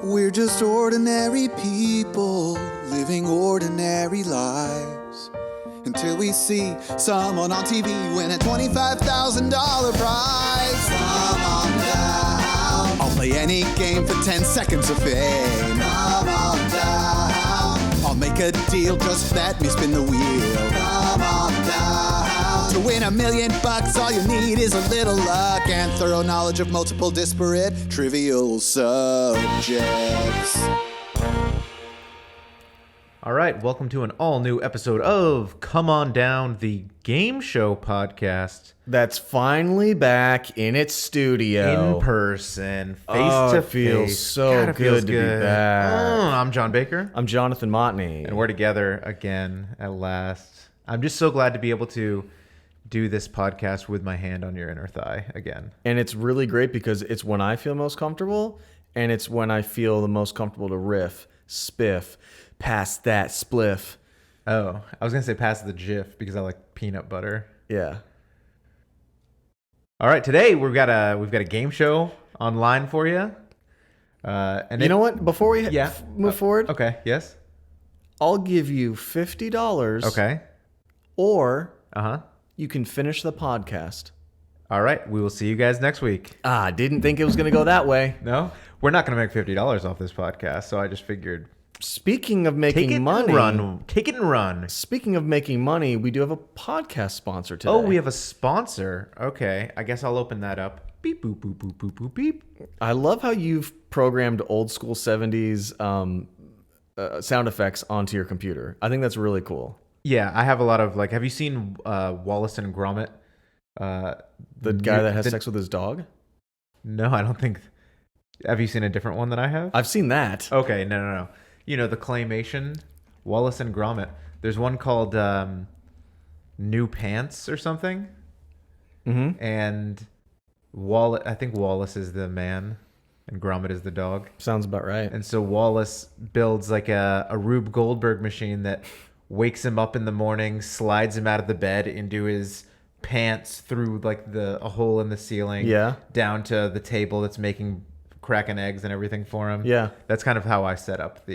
We're just ordinary people living ordinary lives until we see someone on TV win a $25,000 prize. Come on down. I'll play any game for 10 seconds of fame. Come on down. I'll make a deal, just let me spin the wheel. Come on down. To win $1 million, all you need is a little luck and thorough knowledge of multiple disparate trivial subjects. All right, welcome to an all-new episode of Come On Down, the game show podcast. That's finally back in its studio. In person, face Oh, to it feels face. so God, it feels good to be back. I'm John Baker. I'm Jonathan Motney. And we're together again at last. I'm just so glad to be able to do this podcast with my hand on your inner thigh again. And it's really great because it's when I feel most comfortable, and it's when I feel the most comfortable to riff, spiff, pass that spliff. Oh, I was going to say pass the Jif because I like peanut butter. Yeah. All right, today we've got a game show online for you. And you know what? Before we move forward, okay, yes. I'll give you $50. Okay. Or Uh-huh. you can finish the podcast. All right, we will see you guys next week. Ah, didn't think it was going to go that way. No? We're not going to make $50 off this podcast, so I just figured Speaking of making take it money, and run. Take it and run. Speaking of making money, we do have a podcast sponsor today. Oh, we have a sponsor. Okay, I guess I'll open that up. Beep, boop, boop, boop, boop, boop, beep. I love how you've programmed old school 70s sound effects onto your computer. I think that's really cool. Yeah, I have a lot of, have you seen Wallace and Gromit? The guy that has sex with his dog? No, I don't think. Have you seen a different one that I have? I've seen that. Okay, no. You know, the claymation, Wallace and Gromit. There's one called New Pants or something. Mm-hmm. And I think Wallace is the man and Gromit is the dog. Sounds about right. And so Wallace builds like a Rube Goldberg machine that wakes him up in the morning, slides him out of the bed into his pants through a hole in the ceiling, down to the table that's cracking eggs and everything for him. Yeah. That's kind of how I set up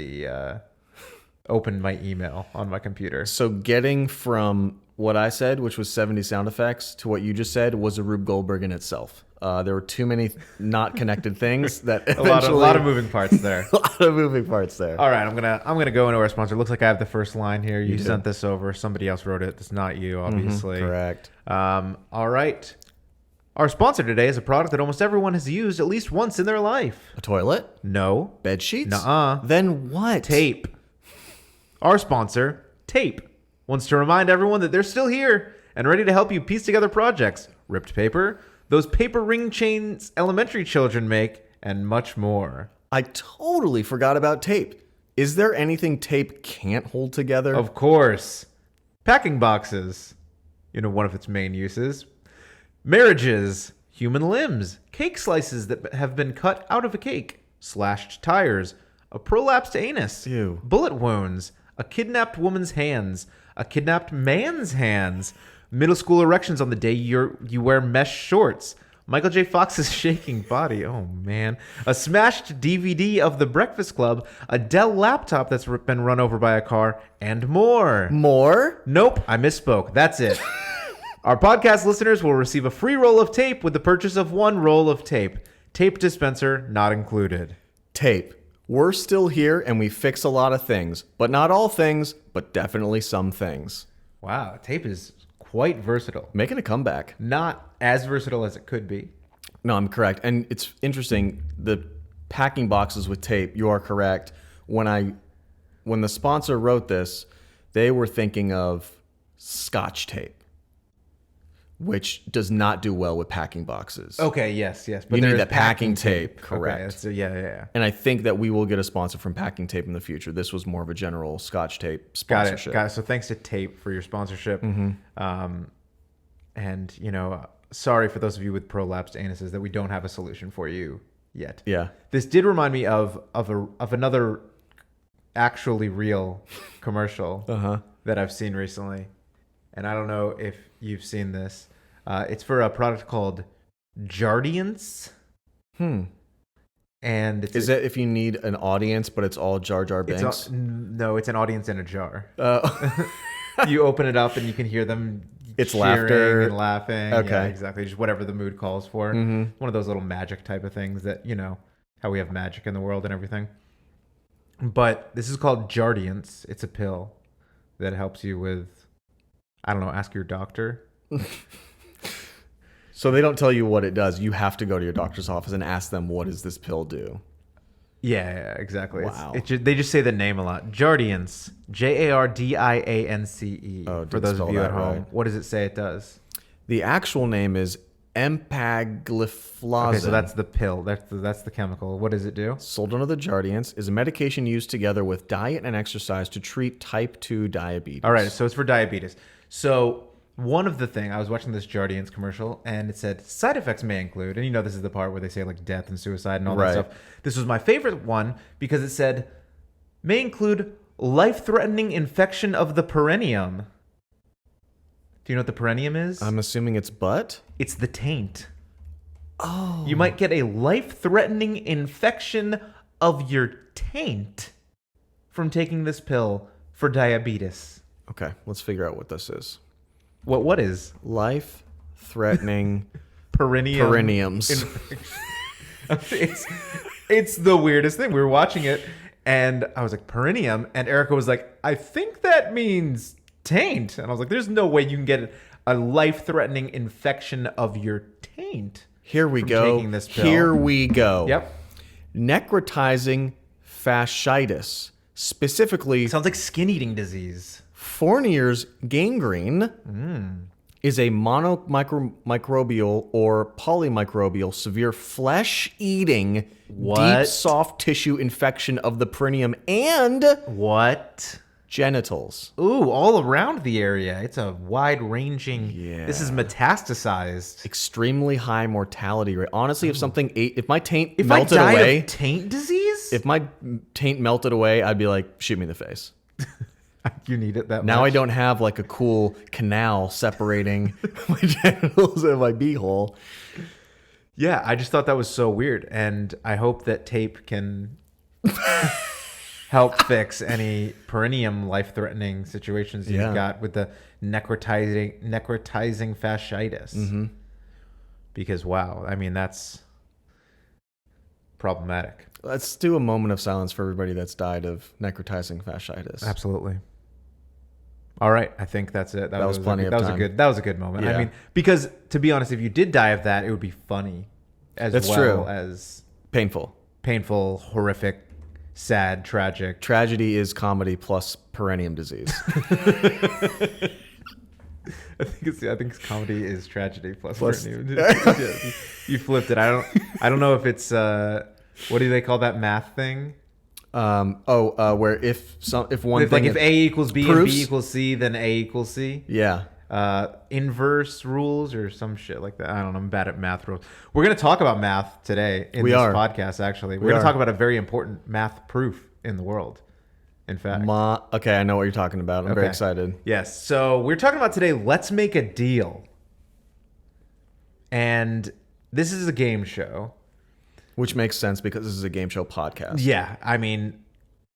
open my email on my computer. So getting from what I said, which was 70 sound effects, to what you just said was a Rube Goldberg in itself. There were too many not connected things that a lot of moving parts there. A lot of moving parts there. All right, I'm gonna go into our sponsor. Looks like I have the first line here. You sent this over. Somebody else wrote it. It's not you, obviously. Correct. All right. Our sponsor today is a product that almost everyone has used at least once in their life. A toilet? No. Bed sheets? Nuh-uh. Then what? Tape. Our sponsor, Tape, wants to remind everyone that they're still here and ready to help you piece together projects, ripped paper, those paper ring chains elementary children make, and much more. I totally forgot about tape. Is there anything tape can't hold together? Of course. Packing boxes. You know, one of its main uses. Marriages, human limbs, cake slices that have been cut out of a cake, slashed tires, a prolapsed anus, Ew. bullet wounds, a kidnapped woman's hands, a kidnapped man's hands, middle school erections on the day you wear mesh shorts, Michael J. Fox's shaking body, oh man, a smashed DVD of The Breakfast Club, a Dell laptop that's been run over by a car, and more. More? Nope, I misspoke. That's it. Our podcast listeners will receive a free roll of tape with the purchase of one roll of tape. Tape dispenser not included. Tape. We're still here and we fix a lot of things, but not all things, but definitely some things. Wow, tape is quite versatile. Making a comeback. Not as versatile as it could be. No, I'm correct. And it's interesting, the packing boxes with tape, you are correct. When the sponsor wrote this, they were thinking of Scotch tape, which does not do well with packing boxes. Okay, yes. But you there need is that packing tape. Correct. Okay, yeah. And I think that we will get a sponsor from packing tape in the future. This was more of a general Scotch tape sponsorship. Got it. So thanks to Tape for your sponsorship. Mm-hmm. And, sorry for those of you with prolapsed anuses that we don't have a solution for you yet. Yeah. This did remind me of another actually real commercial that I've seen recently. And I don't know if you've seen this. It's for a product called Jardiance. And it's Is it if you need an audience, but it's all Jar Jar Binks? no, it's an audience in a jar. Oh. You open it up and you can hear them. It's cheering laughter and laughing. Okay. Yeah, exactly. Just whatever the mood calls for. Mm-hmm. One of those little magic type of things that, how we have magic in the world and everything. But this is called Jardiance. It's a pill that helps you with, I don't know, ask your doctor. So they don't tell you what it does. You have to go to your doctor's office and ask them, what does this pill do? Yeah, exactly. Wow. They just say the name a lot. Jardiance. Jardiance. Oh, for didn't those of spell you at that home. right. What does it say it does? The actual name is empagliflozin. Okay, so that's the pill. That's the chemical. What does it do? Sold under the Jardiance, is a medication used together with diet and exercise to treat type 2 diabetes. All right, so it's for diabetes. So one of the things, I was watching this Jardiance commercial, and it said side effects may include, and this is the part where they say like death and suicide and all Right. that stuff. This was my favorite one because it said may include life-threatening infection of the perineum. Do you know what the perineum is? I'm assuming it's butt? It's the taint. Oh. You might get a life-threatening infection of your taint from taking this pill for diabetes. Okay, let's figure out what this is. What is Life-threatening perineum? perineums. It's the weirdest thing. We were watching it, and I was like, perineum, and Erica was like, I think that means taint. And I was like, there's no way you can get a life-threatening infection of your taint. Here we from go. taking this pill. Here we go. Yep. Necrotizing fasciitis. Specifically, Sounds like skin-eating disease. Fournier's gangrene is a monomicrobial or polymicrobial severe flesh-eating, What? deep soft tissue infection of the perineum and What? genitals. Ooh, all around the area. It's a wide-ranging. Yeah. This is metastasized. Extremely high mortality rate. Honestly, if my taint If I melted died away, of taint disease, if my taint melted away, I'd be like, shoot me in the face. you need it that much. Now I don't have like a cool canal separating my genitals and my beehole. Yeah, I just thought that was so weird, and I hope that tape can help fix any perineum life-threatening situations Yeah. you've got with the necrotizing fasciitis. Mm-hmm. Because wow, I mean that's problematic. Let's do a moment of silence for everybody that's died of necrotizing fasciitis. Absolutely. All right, I think that's it. That was plenty of time. That was a good moment. I Yeah. mean, because to be honest, if you did die of that, it would be funny, as That's well true. as Painful. painful, horrific, sad, tragic. Tragedy is comedy plus perineum disease. I think comedy is tragedy plus perineum. Yeah, you flipped it. I don't know if it's what do they call that math thing? Where if one If, thing if A equals B and proofs? B equals C, then A equals C. yeah. Inverse rules or some shit like that. I don't know. I'm bad at math rules. We're going to talk about math today in We this are. podcast, actually. We're We going to are. talk about a very important math proof in the world, in fact. Okay, I know what you're talking about. I'm very Okay. excited. Yes. So we're talking about today, Let's Make a Deal. And this is a game show. Which makes sense because this is a game show podcast. Yeah. I mean,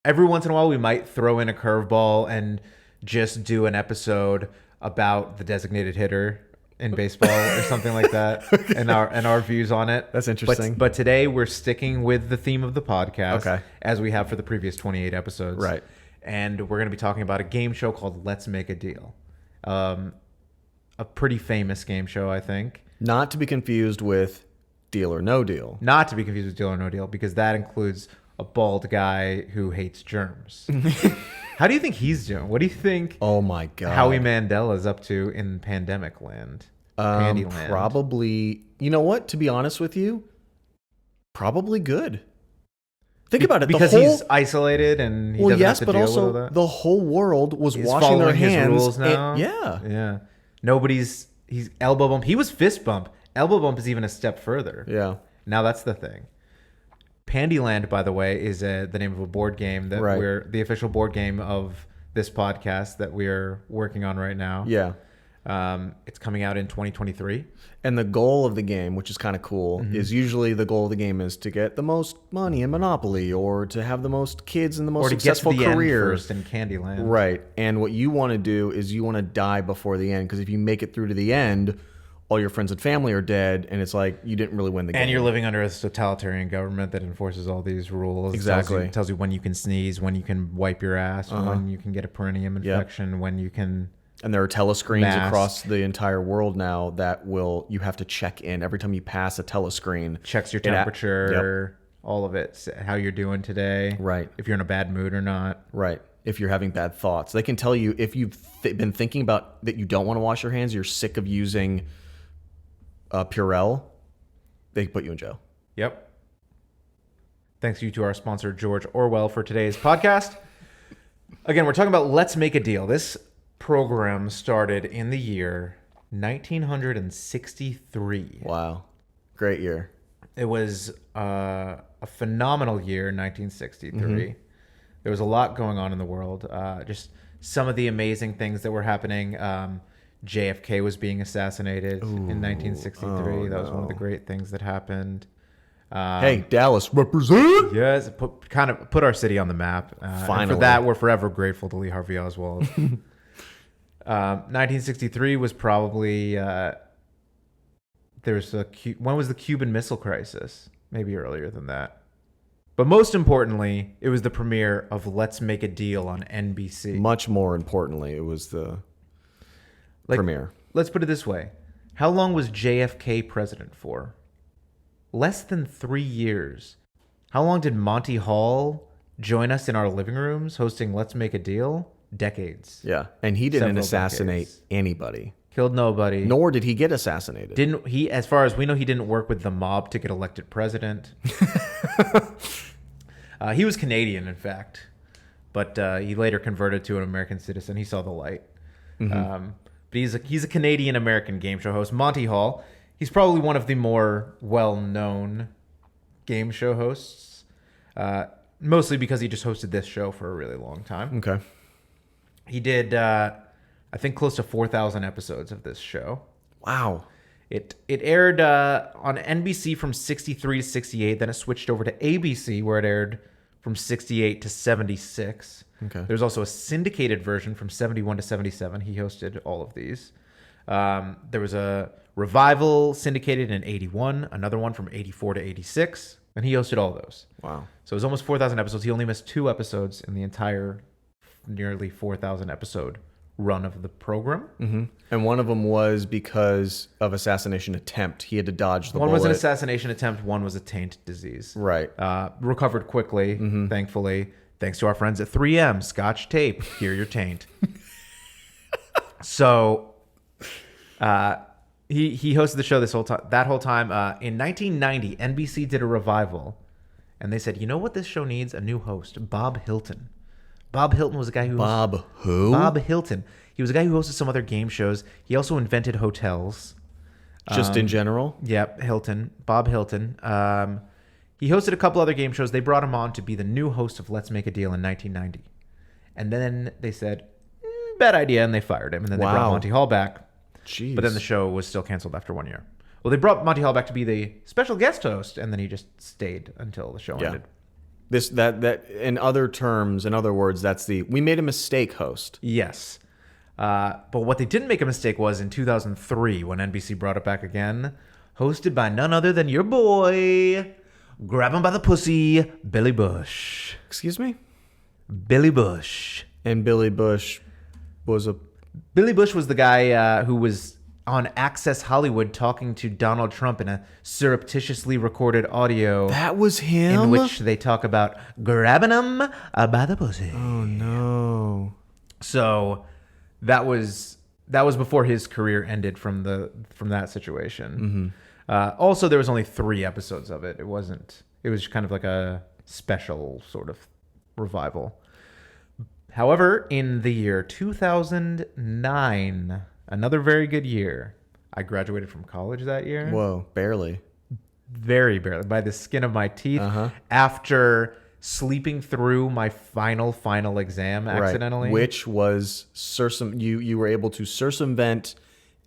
every once in a while we might throw in a curveball and just do an episode about the designated hitter in baseball or something like that, and our views on it. That's interesting. But today we're sticking with the theme of the podcast, Okay. as we have for the previous 28 episodes. Right. And we're going to be talking about a game show called Let's Make a Deal. A pretty famous game show, I think. Not to be confused with Deal or No Deal. Not to be confused with Deal or No Deal, because that includes a bald guy who hates germs. How do you think he's doing? What do you think Oh my god. Howie Mandela's up to in pandemic land? Pandy land? Probably. You know what? To be honest with you, probably good. Think about it. Because the whole, he's isolated and he well, doesn't yes, have to but deal with also all that. the whole world was He's washing their following his hands. rules now. Yeah. Yeah. He's elbow bump. He was fist bump. Elbow bump is even a step further. Yeah. Now that's the thing. Pandyland, by the way, is the name of a board game that Right. the official board game of this podcast that we're working on right now. Yeah. It's coming out in 2023. And the goal of the game, which is kind of cool, is usually the goal of the game is to get the most money in Monopoly or to have the most kids in the most Or to get to successful the end career. first in Candyland. Right. And what you want to do is you want to die before the end, because if you make it through to the end, all your friends and family are dead, and it's like you didn't really win the game. And you're living under a totalitarian government that enforces all these rules. Exactly. Tells you when you can sneeze, when you can wipe your ass, when you can get a perineum infection, when you can... And there are telescreens Mask. across the entire world now that you have to check in every time you pass a telescreen. Checks your temperature, all of it, how you're doing today. Right. If you're in a bad mood or not. Right. If you're having bad thoughts. They can tell you if you've been thinking about that you don't want to wash your hands, you're sick of using Purell, they put you in jail. Yep. Thanks you to our sponsor, George Orwell, for today's podcast. Again, we're talking about Let's Make a Deal. This program started in the year 1963. Wow. Great year. It was a phenomenal year, 1963. There was a lot going on in the world. Just some of the amazing things that were happening. JFK was being assassinated in 1963. That was one of the great things that happened. Hey, Dallas, represent! Yes, put our city on the map. Finally. And for that, we're forever grateful to Lee Harvey Oswald. 1963 was probably when was the Cuban Missile Crisis? Maybe earlier than that. But most importantly, it was the premiere of Let's Make a Deal on NBC. Much more importantly, it was the premiere. Let's put it this way. How long was JFK president for? Less than 3 years. How long did Monty Hall join us in our living rooms hosting Let's Make a Deal? Decades. Yeah, and he didn't Several assassinate decades. Killed nobody. Nor did he get assassinated. Didn't he? As far as we know, he didn't work with the mob to get elected president. He was Canadian, in fact, but he later converted to an American citizen. He saw the light. But he's a Canadian American game show host. Monty Hall. He's probably one of the more well-known game show hosts, mostly because he just hosted this show for a really long time. Okay. He did, I think, close to 4,000 episodes of this show. Wow. It aired on NBC from 63 to 68. Then it switched over to ABC, where it aired from 68 to 76. Okay. There's also a syndicated version from 71 to 77. He hosted all of these. There was a revival syndicated in 81, another one from 84 to 86, and he hosted all those. Wow. So it was almost 4,000 episodes. He only missed 2 episodes in the entire nearly 4,000 episode run of the program. Mm-hmm. And one of them was because of assassination attempt. He had to dodge the bullet. One was an assassination attempt. One was a taint disease. Right. Recovered quickly, thankfully. Thanks to our friends at 3M, Scotch Tape. Cure your taint. So he hosted the show that whole time. In 1990, NBC did a revival. And they said, you know what this show needs? A new host, Bob Hilton. Bob Hilton was a guy who... Bob who? Bob Hilton. He was a guy who hosted some other game shows. He also invented hotels. Just in general? Yep, Hilton. Bob Hilton. He hosted a couple other game shows. They brought him on to be the new host of Let's Make a Deal in 1990. And then they said, bad idea, and they fired him. And then they brought Monty Hall back. Jeez. But then the show was still canceled after 1 year. Well, they brought Monty Hall back to be the special guest host, and then he just stayed until the show ended. That in other terms, in other words, that's we made a mistake host. Yes. But what they didn't make a mistake was in 2003 when NBC brought it back again, hosted by none other than your boy, grab him by the pussy, Billy Bush. Excuse me? Billy Bush. And Billy Bush was Billy Bush was the guy who was on Access Hollywood talking to Donald Trump in a surreptitiously recorded audio. That was him? In which they talk about grabbing him by the pussy. Oh, no. So that was before his career ended from that situation. Also, there was only 3 episodes of it. It was kind of like a special sort of revival. However, in the year 2009, another very good year, I graduated from college that year. Whoa, barely. Very barely, by the skin of my teeth, after sleeping through my final exam accidentally. Right. Which was you were able to circumvent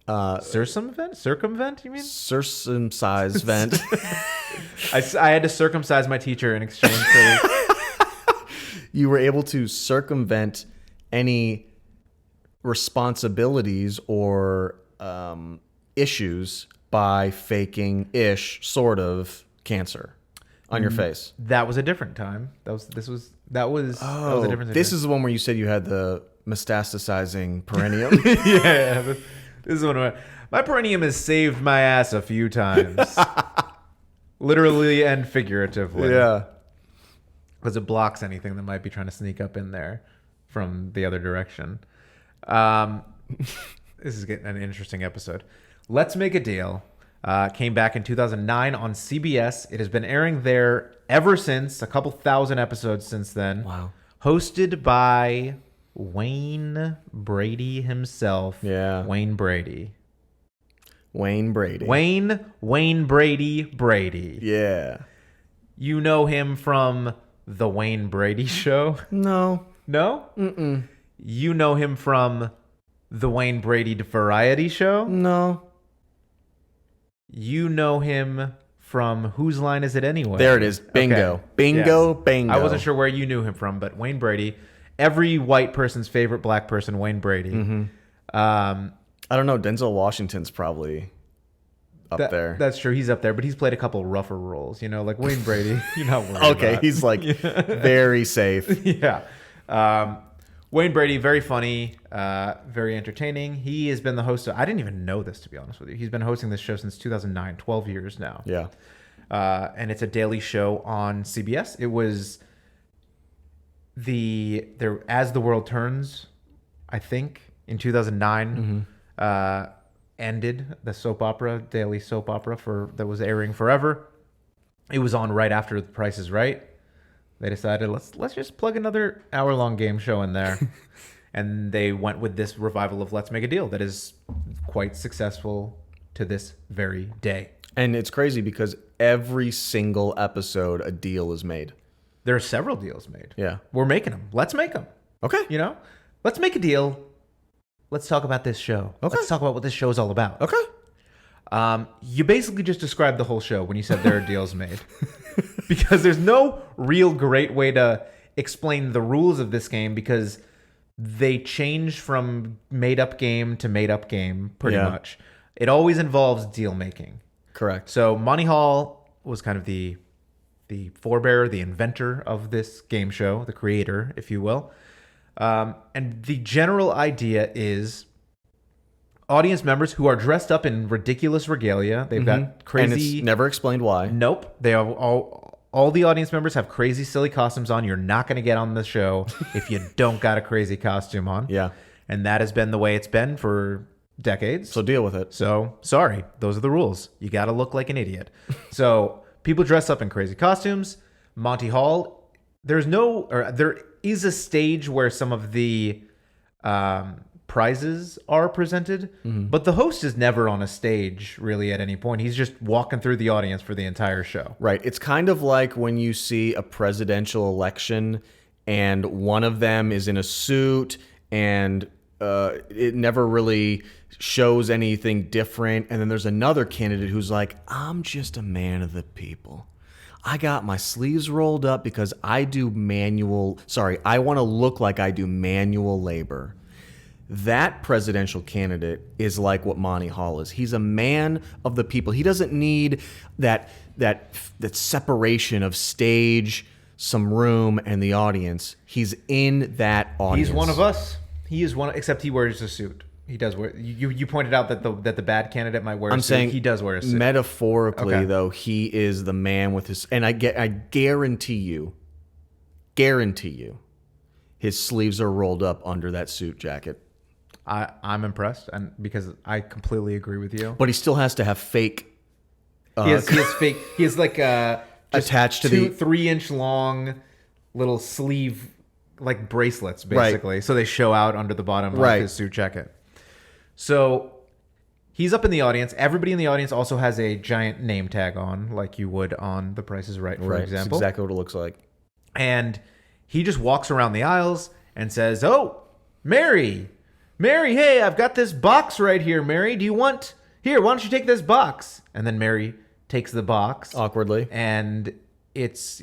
Circumvent, you mean? Circumcised vent. I had to circumcise my teacher in exchange for... You were able to circumvent any responsibilities or issues by faking sort of cancer on your face. That was a different time. That was a different situation. This is the one where you said you had the metastasizing perineum. Yeah, this is one of my perineum has saved my ass a few times, literally and figuratively. Yeah, because it blocks anything that might be trying to sneak up in there from the other direction. This is getting an interesting episode. Let's Make a Deal came back in 2009 on CBS. It has been airing there ever since, a couple thousand episodes since then. Wow. Hosted by Wayne Brady himself. Yeah. Wayne Brady. Wayne Brady. Wayne Brady. Yeah. You know him from The Wayne Brady Show? No. No? Mm-mm. You know him from The Wayne Brady Variety Show? No. You know him from Whose Line Is It Anyway? There it is. Bingo. Okay. Bingo, Yes. bingo. I wasn't sure where you knew him from, but Wayne Brady, every white person's favorite black person, Wayne Brady. Mm-hmm. I I don't know. Denzel Washington's probably up there. That's true. He's up there, but he's played a couple rougher roles. You know, like Wayne Brady. You're not worried Okay, about. he's like very safe. Yeah. Wayne Brady, very funny, very entertaining. He has been the host of... I didn't even know this, to be honest with you. He's been hosting this show since 2009, 12 years now. Yeah. And it's a daily show on CBS. It was As the World Turns, I think, in 2009, ended the soap opera, daily soap opera that was airing forever. It was on right after The Price is Right. They decided, let's just plug another hour-long game show in there. And they went with this revival of Let's Make a Deal that is quite successful to this very day. And it's crazy because every single episode, a deal is made. There are several deals made. Yeah. We're making them. Let's make them. Okay. You know? Let's make a deal. Let's talk about this show. Okay. Let's talk about what this show is all about. Okay. You basically just described the whole show when you said there are deals made. Because there's no real great way to explain the rules of this game because they change from made-up game to made-up game pretty much. It always involves deal-making. Correct. So Monty Hall was kind of the forebearer, the inventor of this game show, the creator, if you will. And the general idea is audience members who are dressed up in ridiculous regalia. They've got crazy... And it's never explained why. Nope. They are all the audience members have crazy, silly costumes on. You're not going to get on the show if you don't got a crazy costume on. Yeah. And that has been the way it's been for decades. So deal with it. So, sorry. Those are the rules. You got to look like an idiot. So, people dress up in crazy costumes. Monty Hall, there is a stage where some of the prizes are presented, but the host is never on a stage really at any point. He's just walking through the audience for the entire show. Right. It's kind of like when you see a presidential election and one of them is in a suit and it never really shows anything different. And then there's another candidate who's like, I'm just a man of the people. I got my sleeves rolled up because I want to look like I do manual labor. That presidential candidate is like what Monty Hall is. He's a man of the people. He doesn't need that separation of stage, some room, and the audience. He's in that audience. He's one of us. He is one, except he wears a suit. He does wear. You pointed out that the bad candidate might wear a suit. I'm saying he does wear a suit. Metaphorically, though, he is the man with his. And I guarantee you, his sleeves are rolled up under that suit jacket. I'm impressed, and because I completely agree with you. But he still has to have fake. He has fake. He has like attached to the 3-inch long little sleeve like bracelets, basically. Right. So they show out under the bottom of his suit jacket. So he's up in the audience. Everybody in the audience also has a giant name tag on, like you would on The Price is Right, for example. That's exactly what it looks like. And he just walks around the aisles and says, "Oh, Mary, Mary, hey, I've got this box right here, Mary. Do you want... Here, why don't you take this box? And then Mary takes the box. Awkwardly. And it's,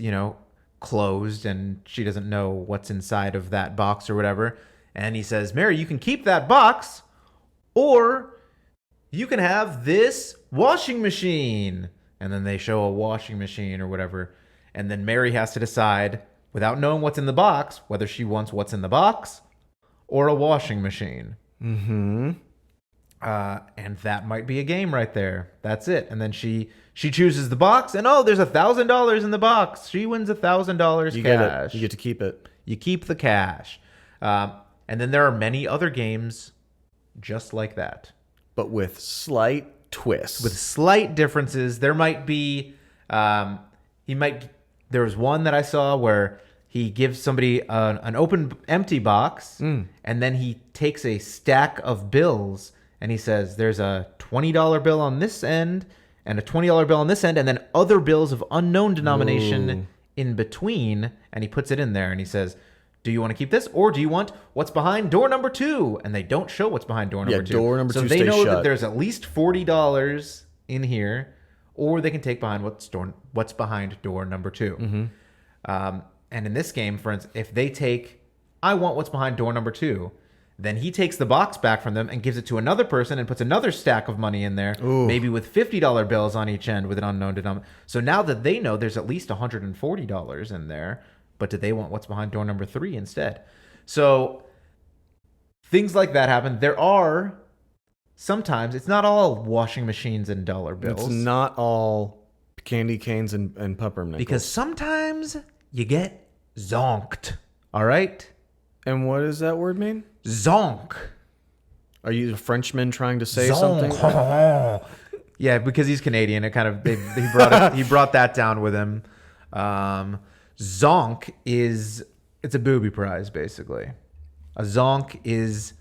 closed, and she doesn't know what's inside of that box or whatever. And he says, Mary, you can keep that box, or you can have this washing machine. And then they show a washing machine or whatever. And then Mary has to decide, without knowing what's in the box, whether she wants what's in the box or a washing machine. Mm-hmm. And that might be a game right there. That's it. And then she chooses the box, and there's $1,000 in the box. She wins $1,000 You cash. get it. You get to keep it. You keep the cash. And then there are many other games just like that. But with slight twists. With slight differences. There might be... there was one that I saw where he gives somebody an open, empty box, and then he takes a stack of bills, and he says, there's a $20 bill on this end, and a $20 bill on this end, and then other bills of unknown denomination in between, and he puts it in there, and he says, do you want to keep this, or do you want what's behind door number 2? And they don't show what's behind door number 2. Door number 2 so they know that there's at least $40 in here, or they can take behind what's behind door number 2. Mm-hmm. And in this game, for instance, if they take, I want what's behind door number 2, then he takes the box back from them and gives it to another person and puts another stack of money in there, maybe with $50 bills on each end with an unknown denominator. So now that they know there's at least $140 in there, but do they want what's behind door number 3 instead? So things like that happen. There are sometimes, it's not all washing machines and dollar bills. It's not all candy canes and peppermint. Because sometimes you get zonked. All right? And what does that word mean? Zonk. Are you a Frenchman trying to say Zonk. something? Yeah, because he's Canadian. It kind of he brought that down with him. Zonk it's a booby prize basically. A zonk is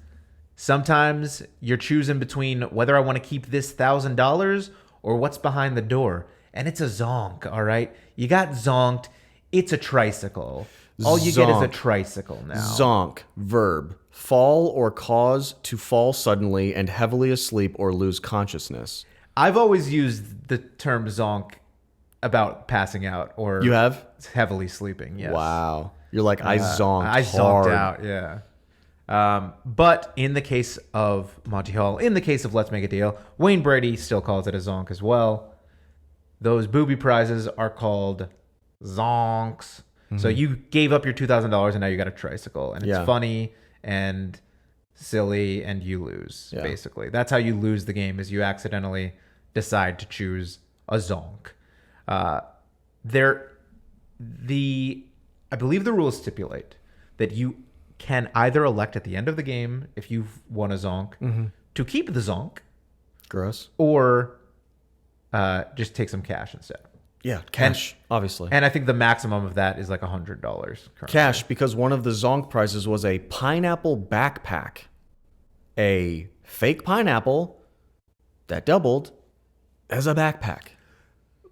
sometimes you're choosing between whether I want to keep this $1,000 or what's behind the door, and it's a zonk. All right, you got zonked. It's a tricycle. All you get is a tricycle now. Zonk, verb, fall or cause to fall suddenly and heavily asleep or lose consciousness. I've always used the term zonk about passing out or You have? heavily sleeping. Yes. Wow. You're like, I zonked I hard. zonked out, yeah. But in the case of Monty Hall, in the case of Let's Make a Deal, Wayne Brady still calls it a zonk as well. Those booby prizes are called zonks. So you gave up your $2,000 and now you got a tricycle, and it's funny and silly, and you lose. Basically, that's how you lose the game: is you accidentally decide to choose a zonk. I believe the rules stipulate that you can either elect at the end of the game, if you've won a zonk, to keep the zonk, Gross. or just take some cash instead. Yeah, cash, obviously. And I think the maximum of that is like $100 currently. Cash, because one of the zonk prizes was a pineapple backpack. A fake pineapple that doubled as a backpack.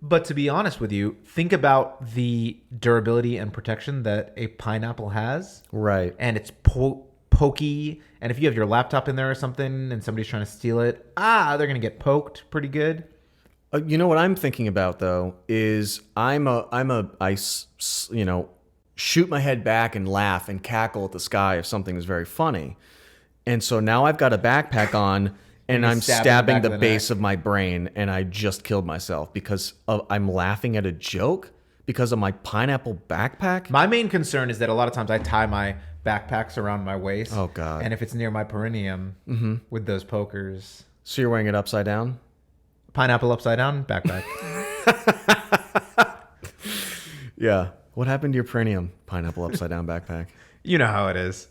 But to be honest with you, think about the durability and protection that a pineapple has. Right. And it's pokey. And if you have your laptop in there or something and somebody's trying to steal it, they're going to get poked pretty good. You know what I'm thinking about though is I shoot my head back and laugh and cackle at the sky if something is very funny, and so now I've got a backpack on and I'm stabbing the base of my brain, and I just killed myself because I'm laughing at a joke because of my pineapple backpack. My main concern is that a lot of times I tie my backpacks around my waist. Oh God! And if it's near my perineum with those pokers, so you're wearing it upside down. Pineapple upside down backpack. Yeah. What happened to your perineum? Pineapple upside down backpack. You know how it is.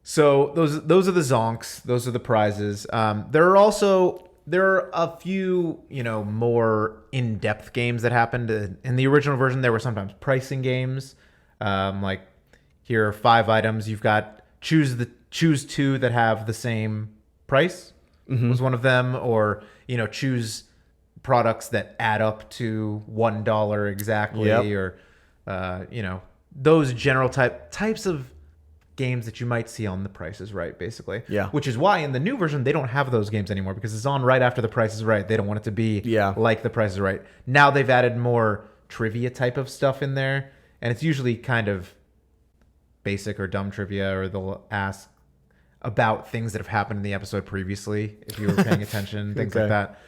So those are the zonks. Those are the prizes. There are a few more in-depth games that happened in the original version. There were sometimes pricing games. Like here are 5 items. You've got choose 2 that have the same price. Was one of them, or choose products that add up to $1 exactly, or those general types of games that you might see on The Price is Right, basically. Yeah. Which is why in the new version, they don't have those games anymore because it's on right after The Price is Right. They don't want it to be like The Price is Right. Now they've added more trivia type of stuff in there, and it's usually kind of basic or dumb trivia, or they'll ask about things that have happened in the episode previously, if you were paying attention, things like that.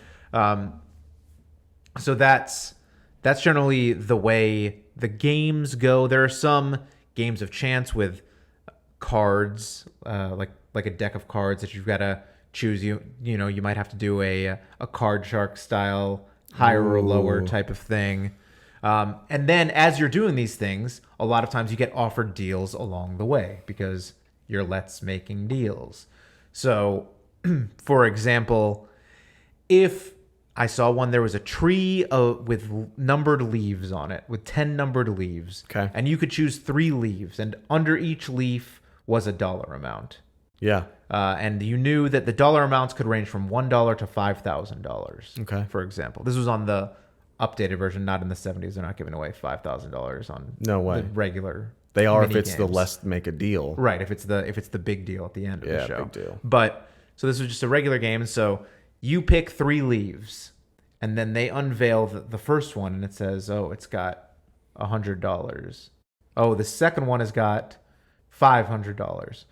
So that's generally the way the games go. There are some games of chance with cards, like a deck of cards that you've got to choose. You might have to do a card shark style higher or lower type of thing. And then as you're doing these things, a lot of times you get offered deals along the way because you're Let's making deals. So, for example, if I saw one, there was a tree with numbered leaves on it, with 10 numbered leaves. Okay. And you could choose 3 leaves, and under each leaf was a dollar amount. Yeah. And you knew that the dollar amounts could range from $1 to $5,000. Okay. For example, this was on the updated version, not in the 70s. They're not giving away $5,000 on No way. the regular. They are if mini it's the games. Let's make a deal. Right, if it's the big deal at the end of the show. Big deal. But so this was just a regular game. So you pick 3 leaves, and then they unveil the first one, and it says, "Oh, it's got $100." Oh, the second one has got $500.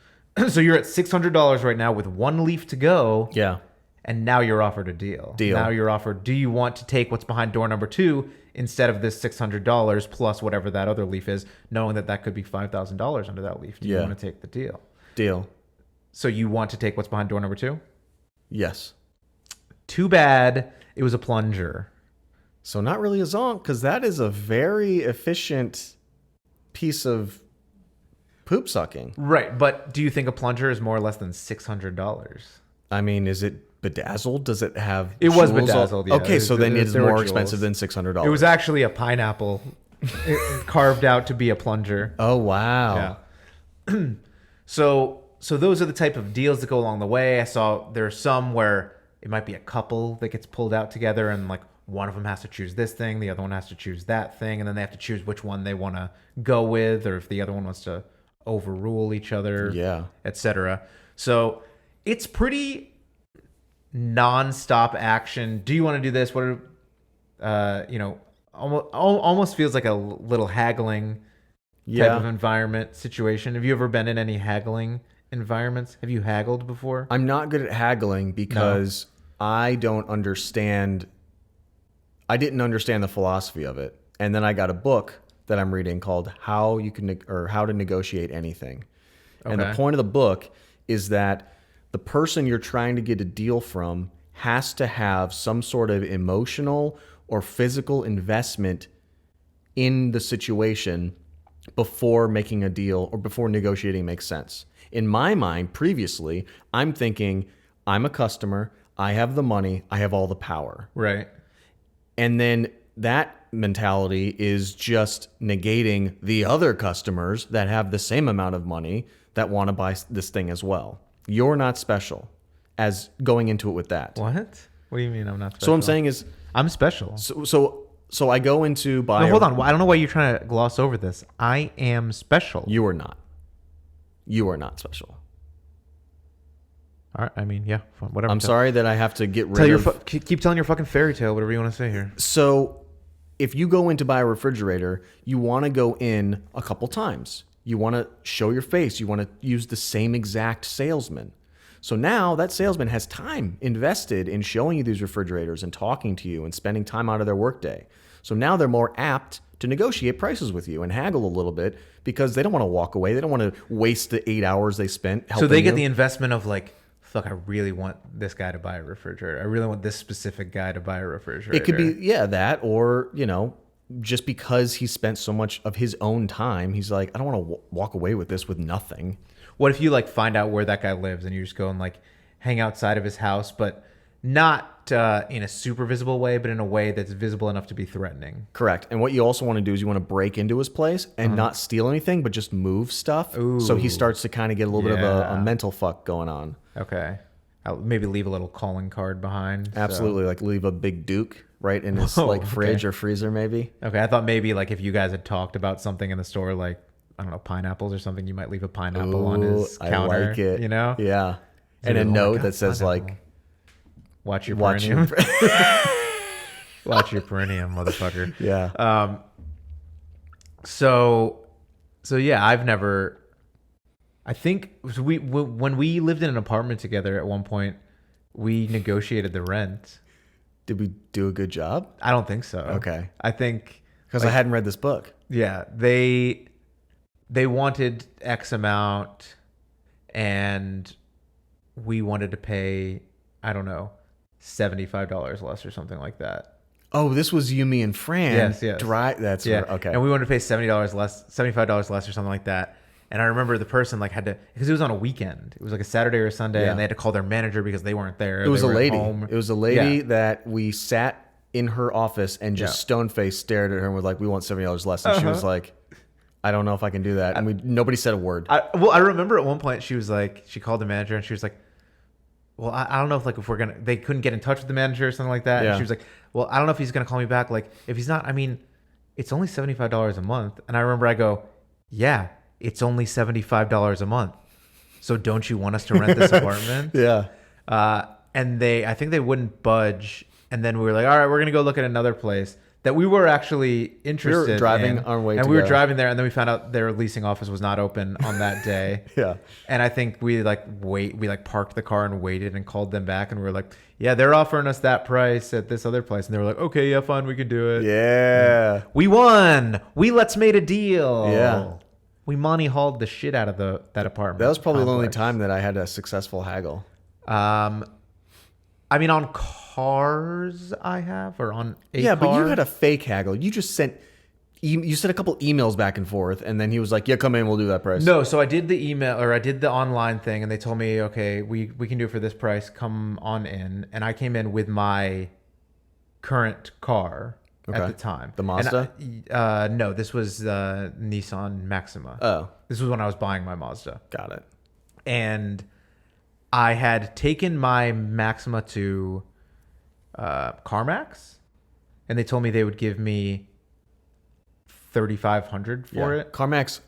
So you're at $600 right now with 1 leaf to go. Yeah. And now you're offered a deal. Now you're offered, do you want to take what's behind door number 2 instead of this $600 plus whatever that other leaf is, knowing that could be $5,000 under that leaf? Do you want to take the deal? Deal. So you want to take what's behind door number 2? Yes. Too bad it was a plunger. So not really a zonk, because that is a very efficient piece of poop sucking. Right, but do you think a plunger is more or less than $600? I mean, is it bedazzled? Does it have? It was jewels bedazzled. Yeah. Okay, so then it's there were more jewels. expensive than $600. It was actually a pineapple carved out to be a plunger. Oh wow. Yeah. So those are the type of deals that go along the way. I saw there are some where it might be a couple that gets pulled out together, and like one of them has to choose this thing, the other one has to choose that thing, and then they have to choose which one they want to go with, or if the other one wants to overrule each other, etc. So it's pretty non-stop action. Do you want to do this? What are, almost feels like a little haggling type of environment situation. Have you ever been in any haggling environments? Have you haggled before? I'm not good at haggling because I didn't understand the philosophy of it. And then I got a book that I'm reading called How to Negotiate Anything. And the point of the book is that the person you're trying to get a deal from has to have some sort of emotional or physical investment in the situation before making a deal or before negotiating makes sense. In my mind, previously, I'm thinking, I'm a customer, I have the money, I have all the power. Right. And then that mentality is just negating the other customers that have the same amount of money that want to buy this thing as well. You're not special as going into it with that. What? What do you mean I'm not special? So what I'm saying is I'm special. So I go into buy. No, hold on. I don't know why you're trying to gloss over this. I am special. You are not. You are not special. All right. I mean, yeah. Whatever. I'm sorry that I have to get rid of. Keep telling your fucking fairy tale. Whatever you want to say here. So if you go in to buy a refrigerator, you want to go in a couple times. You want to show your face. You want to use the same exact salesman. So now that salesman has time invested in showing you these refrigerators and talking to you and spending time out of their workday. So now they're more apt to negotiate prices with you and haggle a little bit because they don't want to walk away. They don't want to waste the 8 hours they spent helping you. So they get the investment of like, fuck, I really want this guy to buy a refrigerator. I really want this specific guy to buy a refrigerator. It could be, that, or, just because he spent so much of his own time, he's like, I don't want to walk away with this with nothing. What if you like find out where that guy lives and you just go and like hang outside of his house, but not in a super visible way, but in a way that's visible enough to be threatening? Correct. And what you also want to do is you want to break into his place and not steal anything, but just move stuff. Ooh. So he starts to kind of get a little bit of a mental fuck going on. Okay. I'll maybe leave a little calling card behind. Absolutely. Like leave a big Duke right in his fridge or freezer maybe. Okay. I thought maybe like if you guys had talked about something in the store, like I don't know, pineapples or something, you might leave a pineapple on his I counter. like it. You know? Yeah. So And a oh my note God, that says pineapple. like, watch your watch perineum. your... Watch your perineum, motherfucker. Yeah. So yeah, I've never. I think when we lived in an apartment together at one point, we negotiated the rent. Did we do a good job? I don't think so. Okay. I think Because I hadn't read this book. yeah, they wanted X amount, and we wanted to pay, I don't know, $75 less or something like that. Oh, this was you, me, and Fran. Yes. That's Yeah. okay. And we wanted to pay $75 less or something like that. And I remember the person like had to, because it was on a weekend. It was like a Saturday or a Sunday, Yeah. and they had to call their manager because they weren't there. It was They a were at lady. home. It was a lady Yeah. that we sat in her office and just stone-faced stared at her and was like, "We want $70 less." And she was like, "I don't know if I can do that." And nobody said a word. I remember at one point she was like, she called the manager and she was like, well, I don't know if we're gonna, they couldn't get in touch with the manager or something like that. Yeah. And she was like, well, I don't know if he's gonna call me back. Like, if he's not, I mean, it's only $75 a month. And I remember I go, yeah, it's only $75 a month. So don't you want us to rent this apartment? Yeah. And I think they wouldn't budge. And then we were like, all right, we're gonna go look at another place that we were actually interested in. driving our way and to we were go. driving there, and then we found out their leasing office was not open on that day. Yeah. And I think we parked the car and waited and called them back, and we were like, yeah, they're offering us that price at this other place. And they were like, okay, yeah, fine, we can do it. Yeah. We won. Let's made a deal. Yeah. We Monty Halled the shit out of that apartment. That was probably the only complex. time that I had a successful haggle. I mean, on cars I have, or on a Yeah, car. but you had a fake haggle. You just sent you sent a couple emails back and forth, and then he was like, "Yeah, come in, we'll do that price." No, so I did the email, or I did the online thing, and they told me, okay, we can do it for this price. Come on in, and I came in with my current car at Okay. the time. The Mazda? And no, this was Nissan Maxima. Oh, This was when I was buying my Mazda, got it. and I had taken my Maxima to CarMax, and they told me they would give me $3,500 for it. CarMax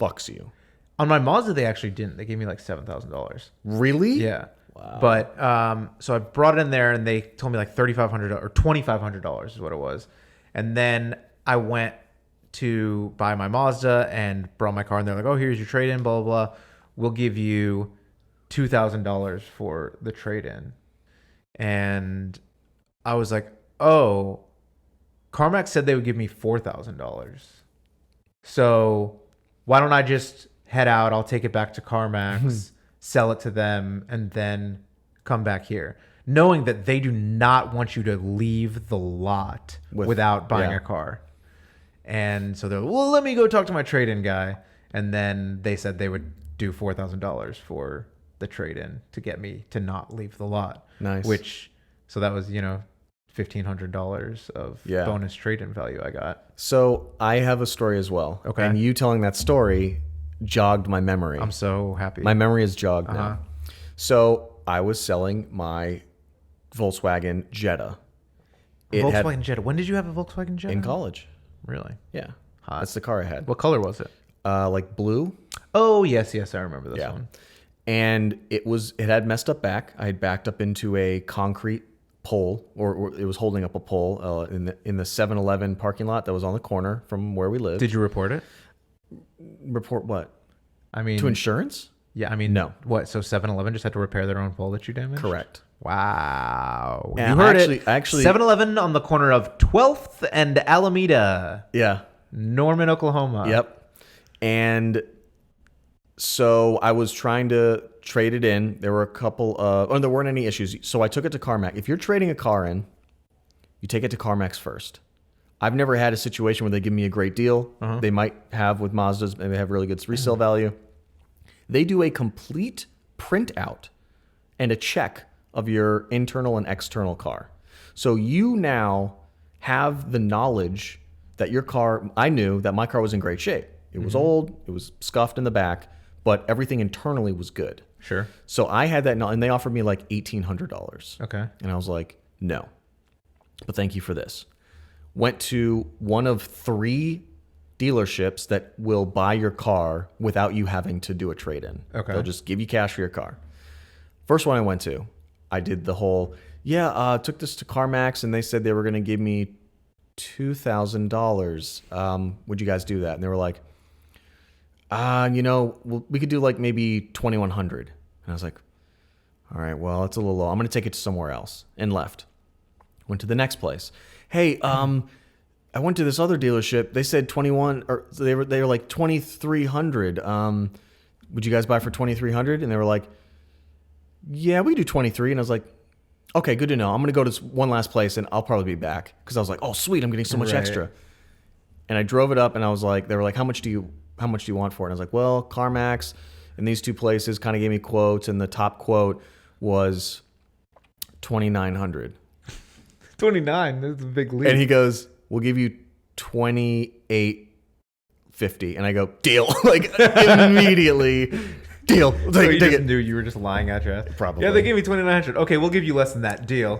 fucks you. On my Mazda, they actually didn't. They gave me like $7,000. Really? Yeah. Wow. But so I brought it in there, and they told me like $3,500 or $2,500 is what it was. And then I went to buy my Mazda and brought my car, and they're like, "Oh, here's your trade-in, blah blah blah. We'll give you $2,000 for the trade-in." And I was like, "Oh, CarMax said they would give me $4,000. So why don't I just head out? I'll take it back to CarMax, sell it to them, and then come back here." Knowing that they do not want you to leave the lot without buying a car. And so they're like, well, let me go talk to my trade-in guy. And then they said they would do $4,000 for the trade-in to get me to not leave the lot. Nice. So that was, $1,500 of bonus trade-in value I got. So I have a story as well. Okay. And you telling that story jogged my memory. I'm so happy. My memory is jogged now. So I was selling my Volkswagen Jetta. Volkswagen Jetta. When did you have a Volkswagen Jetta? In college. Really? Yeah. Hot. That's the car I had. What color was it? Like blue. Oh, yes, I remember this one. And it had messed up back. I had backed up into a concrete pole, or it was holding up a pole in the 7-Eleven parking lot that was on the corner from where we lived. Did you report it? Report what? I mean, To insurance? yeah, I mean, No. What? So 7-Eleven just had to repair their own pole that you damaged? Correct. Wow. And you heard I actually 7-Eleven on the corner of 12th and Alameda, Yeah. Norman, Oklahoma. Yep. And so I was trying to trade it in. There were a couple of, there weren't any issues. So I took it to CarMax. If you're trading a car in, you take it to CarMax first. I've never had a situation where they give me a great deal. They might have with Mazdas, and they have really good resale value. They do a complete printout and a check of your internal and external car. So you now have the knowledge that your car, I knew that my car was in great shape. It was old, it was scuffed in the back, but everything internally was good. Sure. So I had that, and they offered me like $1,800. Okay. And I was like, no, but thank you for this. Went to one of 3 dealerships that will buy your car without you having to do a trade-in. Okay. They'll just give you cash for your car. First one I went to, I did the whole, took this to CarMax and they said they were going to give me $2,000. Would you guys do that? And they were like, we could do like maybe $2,100. And I was like, all right, well, it's a little low. I'm going to take it to somewhere else, and left. Went to the next place. Hey, I went to this other dealership. They said 21, or they were like 2,300. Would you guys buy for 2,300? And they were like, yeah, we do 23. And I was like, okay, good to know. I'm going to go to this one last place and I'll probably be back. Cause I was like, oh sweet, I'm getting so much extra. And I drove it up and I was like, they were like, how much do you want for it? And I was like, well, CarMax and these two places kind of gave me quotes, and the top quote was 2,900. 29. That's a big leap. And he goes, we'll give you 2,850. And I go, deal. Like immediately, deal. So Take you just it. knew you were just lying at your ass? Probably. Yeah, they gave me 2,900. Okay, we'll give you less than that. Deal.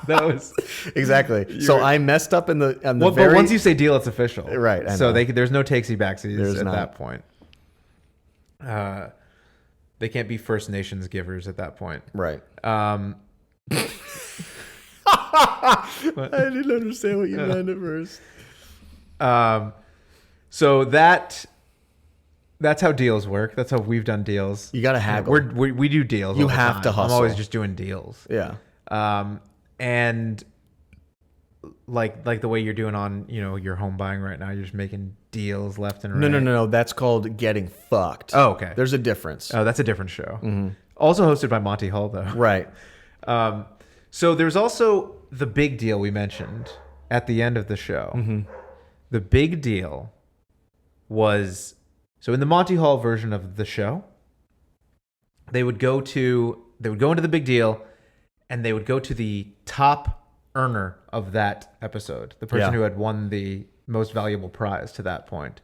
That was Exactly. So I messed up on the but once you say deal, it's official. Right, I So know. there's no takesy backsies at not. that point. They can't be First Nations givers at that point. Right. Um, I didn't understand what you meant at first. So that's how deals work. That's how we've done deals. You got to haggle. We do deals. You all the have time. to hustle. I'm always just doing deals. Yeah. And like the way you're doing on your home buying right now, you're just making deals left and right. No. That's called getting fucked. Oh, okay. There's a difference. Oh, that's a different show. Also hosted by Monty Hall, though. Right. So there's also the big deal we mentioned at the end of the show. The big deal was, so in the Monty Hall version of the show, they would go into the big deal, and they would go to the top earner of that episode, the person who had won the most valuable prize to that point,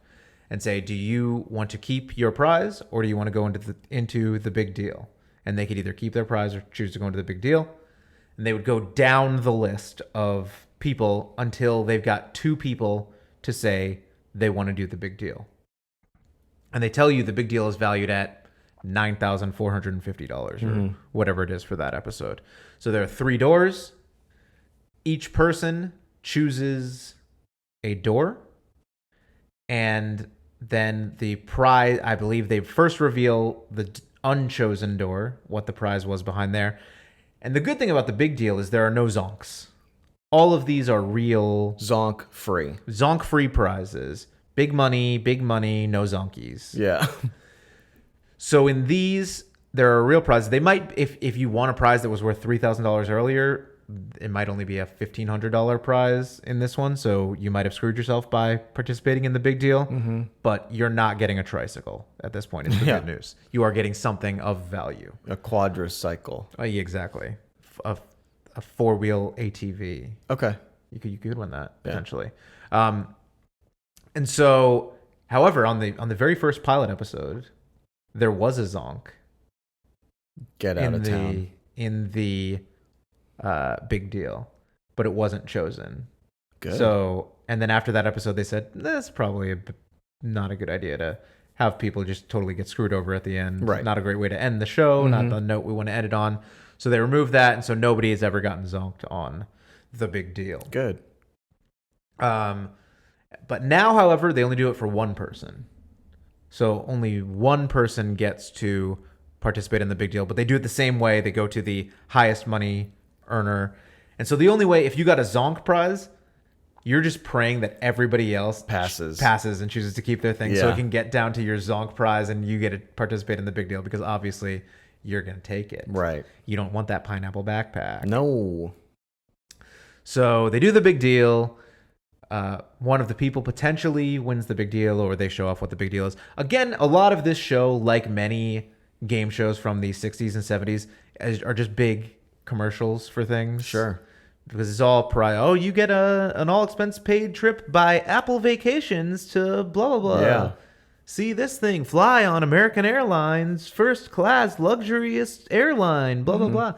and say, do you want to keep your prize, or do you want to go into the big deal? And they could either keep their prize or choose to go into the big deal. And they would go down the list of people until they've got two people to say they want to do the big deal. And they tell you the big deal is valued at $9,450 or whatever it is for that episode. So there are 3 doors. Each person chooses a door. And then the prize, I believe they first reveal the unchosen door, what the prize was behind there. And the good thing about the big deal is there are no zonks. All of these are real Zonk zonk-free prizes. Big money, no zonkies. Yeah. So in these, there are real prizes. They might, if you won a prize that was worth $3,000 earlier, it might only be a $1,500 prize in this one. So you might have screwed yourself by participating in the big deal. But you're not getting a tricycle at this point. It's the good news. You are getting something of value. A quadricycle. Yeah, exactly. A 4-wheel ATV. Okay. You could win that potentially. And so, however, on the very first pilot episode, there was a zonk. Get out of town. In the big deal, but it wasn't chosen. Good. So, and then after that episode, they said that's probably not a good idea to have people just totally get screwed over at the end. Right. Not a great way to end the show. Not the note we want to end it on. So they removed that, and so nobody has ever gotten zonked on the big deal. Good. But now, however, they only do it for one person. So only one person gets to participate in the big deal, but they do it the same way. They go to the highest money earner. And so the only way, if you got a zonk prize, you're just praying that everybody else passes and chooses to keep their thing, so it can get down to your zonk prize and you get to participate in the big deal, because obviously you're going to take it. Right. You don't want that pineapple backpack. No. So they do the big deal. One of the people potentially wins the big deal, or they show off what the big deal is. Again, a lot of this show, like many game shows from the 60s and 70s, are just big commercials for things. Sure. Because it's all you get an all expense paid trip by Apple Vacations to blah, blah, blah. Yeah. See this thing, fly on American Airlines, first class, luxurious airline, blah, blah, blah.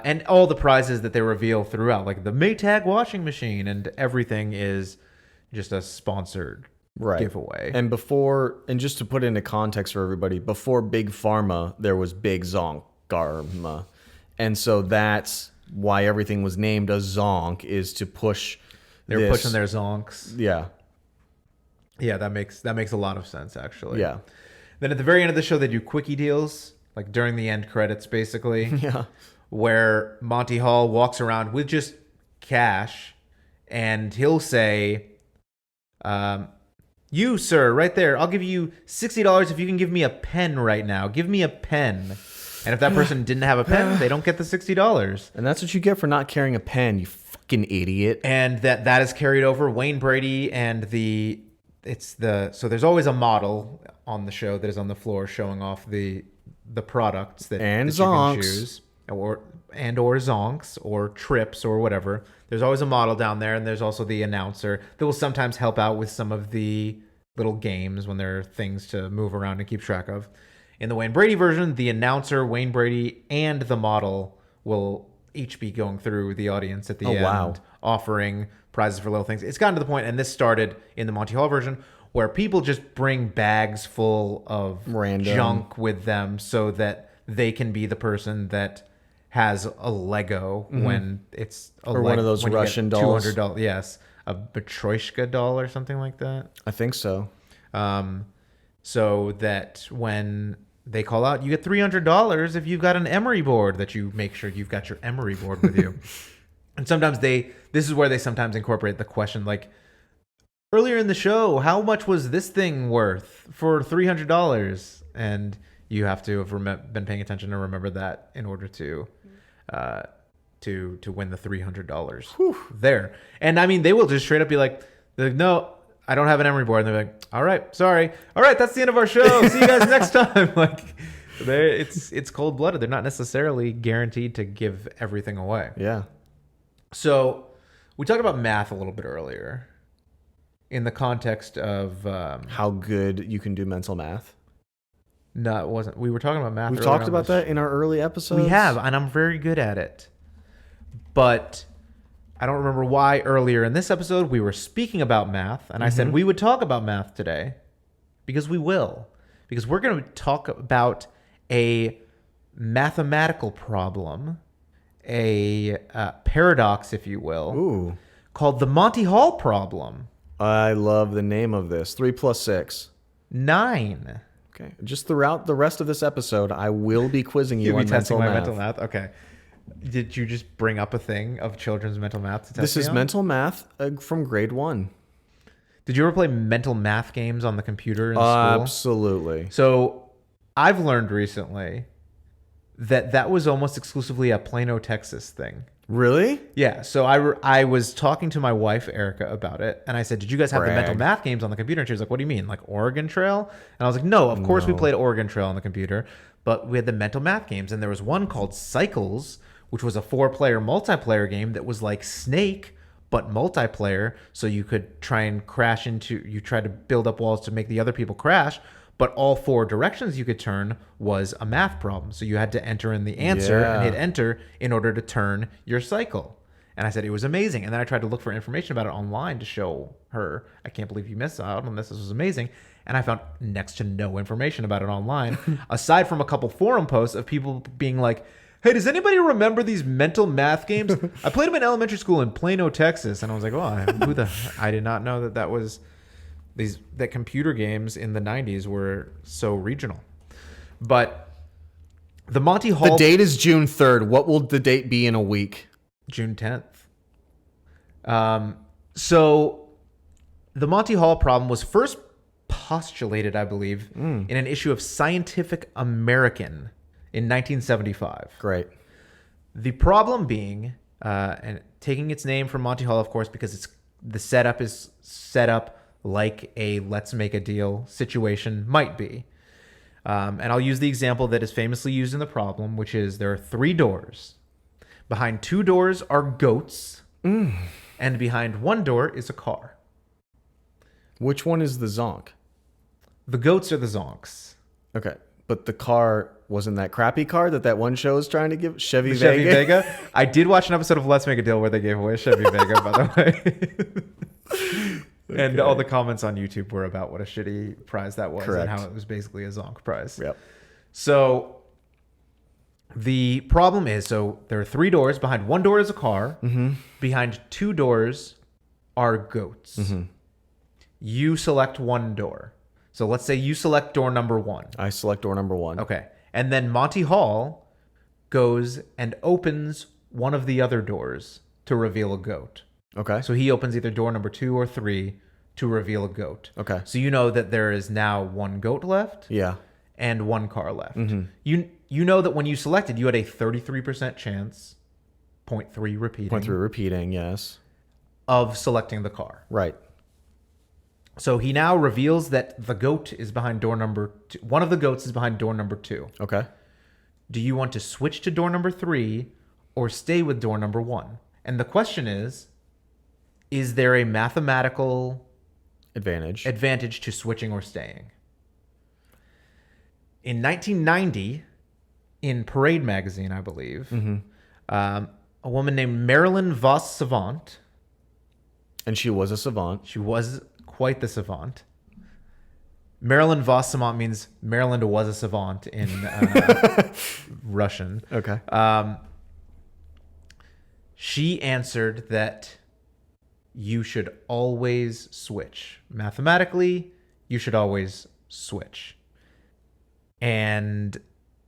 And all the prizes that they reveal throughout, like the Maytag washing machine, and everything is just a sponsored right. giveaway. And just to put it into context for everybody, before Big Pharma, there was Big Zonkarma. And so that's why everything was named a zonk, is to push. They were pushing their zonks. Yeah. Yeah, that makes a lot of sense, actually. Yeah. Then at the very end of the show, they do quickie deals, like during the end credits, basically. Yeah. Where Monty Hall walks around with just cash, and he'll say, you, sir, right there, I'll give you $60 if you can give me a pen right now. Give me a pen. And if that person didn't have a pen, they don't get the $60. And that's what you get for not carrying a pen, you fucking idiot. And that is carried over. Wayne Brady and so there's always a model on the show that is on the floor showing off the products that and that zonks. you can choose, or zonks or trips or whatever. There's always a model down there, and there's also the announcer that will sometimes help out with some of the little games when there are things to move around and keep track of. In the Wayne Brady version, the announcer, Wayne Brady, and the model will each be going through the audience at the end, wow. offering prizes for little things. It's gotten to the point, and this started in the Monty Hall version, where people just bring bags full of random junk with them so that they can be the person that has a Lego when it's one of those Russian dolls. $200, yes, a Matryoshka doll or something like that. I think so. So that when they call out, you get $300 if you've got an emery board, that you make sure you've got your emery board with you. And sometimes this is where they sometimes incorporate the question, like, earlier in the show, how much was this thing worth for $300? And you have to have been paying attention to remember that in order to win the $300 there. And I mean, they will just straight up be like, no, I don't have an emery board. And they're like, all right, sorry. All right, that's the end of our show. See you guys next time. Like, it's cold blooded. They're not necessarily guaranteed to give everything away. Yeah. So we talked about math a little bit earlier in the context of how good you can do mental math. No, it wasn't. We were talking about math. We've talked about that in our early episodes. We have, and I'm very good at it. But I don't remember why earlier in this episode we were speaking about math, and I said we would talk about math today, because we will. Because we're going to talk about a mathematical problem, a paradox, if you will, called the Monty Hall Problem. I love the name of this. 3 + 6. 9. Okay. Just throughout the rest of this episode, I will be quizzing you on mental math. Mental math. Okay. Did you just bring up a thing of children's mental math to test This is mental math from grade 1. Did you ever play mental math games on the computer in school? Absolutely. So I've learned recently that was almost exclusively a Plano, Texas thing. Really? Yeah. So I was talking to my wife, Erica, about it. And I said, did you guys have the mental math games on the computer? And she was like, what do you mean? Like Oregon Trail? And I was like, no, of course we played Oregon Trail on the computer. But we had the mental math games. And there was one called Cycles, which was a 4-player multiplayer game that was like Snake, but multiplayer. So you could try and you try to build up walls to make the other people crash. But all 4 directions you could turn was a math problem. So you had to enter in the answer and hit enter in order to turn your cycle. And I said it was amazing. And then I tried to look for information about it online to show her, I can't believe you missed out on this. This was amazing. And I found next to no information about it online, aside from a couple forum posts of people being like, hey, does anybody remember these mental math games? I played them in elementary school in Plano, Texas. And I was like, I did not know that was... that computer games in the 90s were so regional. But the Monty Hall... The date is June 3rd. What will the date be in a week? June 10th. So the Monty Hall problem was first postulated, I believe, in an issue of Scientific American in 1975. Great. The problem being, and taking its name from Monty Hall, of course, because the setup is set up like a let's make a deal situation might be. And I'll use the example that is famously used in the problem, which is there are 3 doors. Behind 2 doors are goats, and behind 1 door is a car. Which one is the zonk? The goats are the zonks. Okay, but the car wasn't that crappy car that one show is trying to give? Chevy Vega? I did watch an episode of Let's Make a Deal where they gave away Chevy Vega, by the way. And all the comments on YouTube were about what a shitty prize that was. Correct. And how it was basically a zonk prize. Yep. So the problem is, so there are 3 doors. Behind one door is a car. Behind 2 doors are goats. You select one door. So let's say you select door number 1. I select door number 1. Okay. And then Monty Hall goes and opens one of the other doors to reveal a goat. Okay. So he opens either door number 2 or 3 to reveal a goat. Okay. So you know that there is now 1 goat left Yeah. and 1 car left. You know that when you selected, you had a 33% chance, 0.3 repeating, Point through repeating, yes. of selecting the car. Right. So he now reveals that the goat is behind door number 2. One of the goats is behind door number 2. Okay. Do you want to switch to door number 3 or stay with door number 1? And the question is there a mathematical Advantage. to switching or staying? In 1990, in Parade magazine, I believe, a woman named Marilyn Vos Savant, And she was a savant. she was quite the savant. Marilyn Vos Savant means Maryland was a savant in Russian. Okay. She answered that you should always switch. Mathematically, you should always switch. And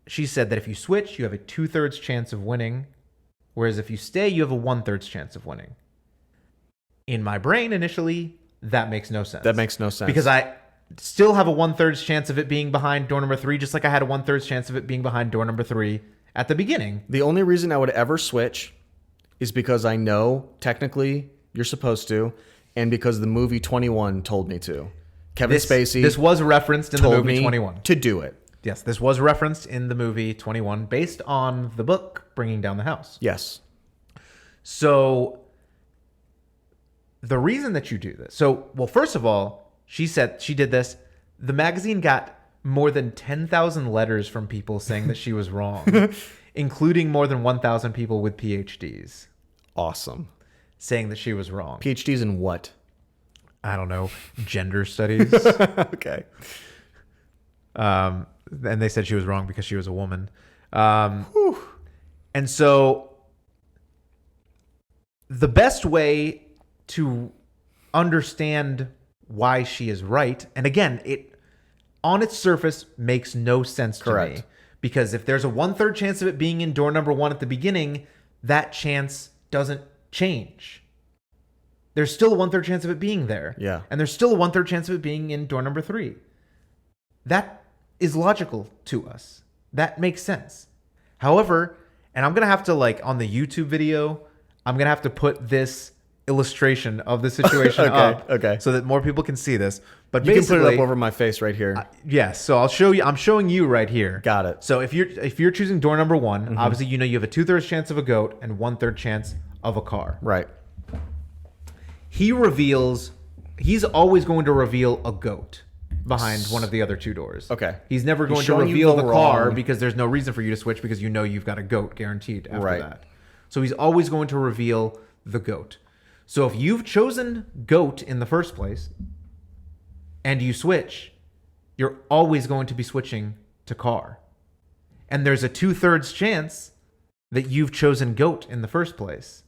she said that if you switch, you have a 2/3 chance of winning, whereas if you stay, you have a 1/3 chance of winning. In my brain, initially, that makes no sense. That makes no sense. Because I still have a 1/3 chance of it being behind door number 3, just like I had a 1/3 chance of it being behind door number 3 at the beginning. The only reason I would ever switch is because I know technically you're supposed to, and because the movie 21 told me to. Kevin Spacey This was referenced in the told movie me 21. to do it. Yes, this was referenced in the movie 21 based on the book Bringing Down the House. Yes. So the reason that you do this. So, well, first of all, she said she did this. The magazine got more than 10,000 letters from people saying that she was wrong, including more than 1,000 people with PhDs Awesome. saying that she was wrong. PhDs in what? I don't know, gender studies. Okay. And they said she was wrong because she was a woman. And so the best way to understand why she is right, and again, it on its surface makes no sense to me. Correct. Because if there's a 1/3 chance of it being in door number 1 at the beginning, that chance doesn't change. There's still a 1/3 chance of it being there. Yeah. And there's still a 1/3 chance of it being in door number 3. That is logical to us. That makes sense. However, and I'm going to have to, like, on the YouTube video, I'm going to have to put this illustration of the situation up okay. so that more people can see this. But You can basically, put it up over my face right here. yes, so I'll show you. I'm showing you right here. Got it. So if you're choosing door number 1, obviously you know you have a 2/3 chance of a goat and 1/3 chance of a car. Right. He's always going to reveal a goat behind one of the other 2 doors. Okay. He's never He's going to showing you reveal the the car wrong- because there's no reason for you to switch because you know you've got a goat guaranteed after Right. that. So he's always going to reveal the goat. So if you've chosen goat in the first place and you switch, you're always going to be switching to car. And there's a 2/3 chance that you've chosen goat in the first place.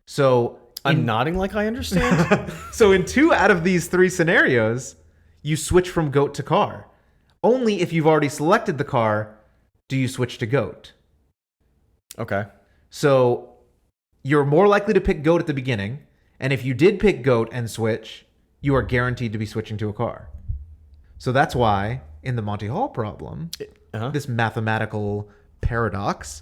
So I'm nodding like I understand. so in 2 out of these 3 scenarios, you switch from goat to car. Only if you've already selected the car do you switch to goat. Okay. So you're more likely to pick goat at the beginning, and if you did pick goat and switch, you are guaranteed to be switching to a car. So that's why in the Monty Hall problem, this mathematical paradox,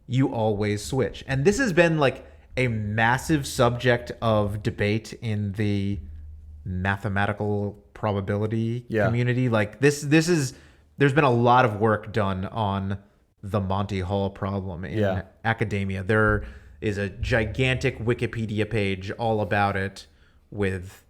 you always switch. And this has been like a massive subject of debate in the mathematical probability community. Like this is there's been a lot of work done on the Monty Hall problem in academia. There is a gigantic Wikipedia page all about it with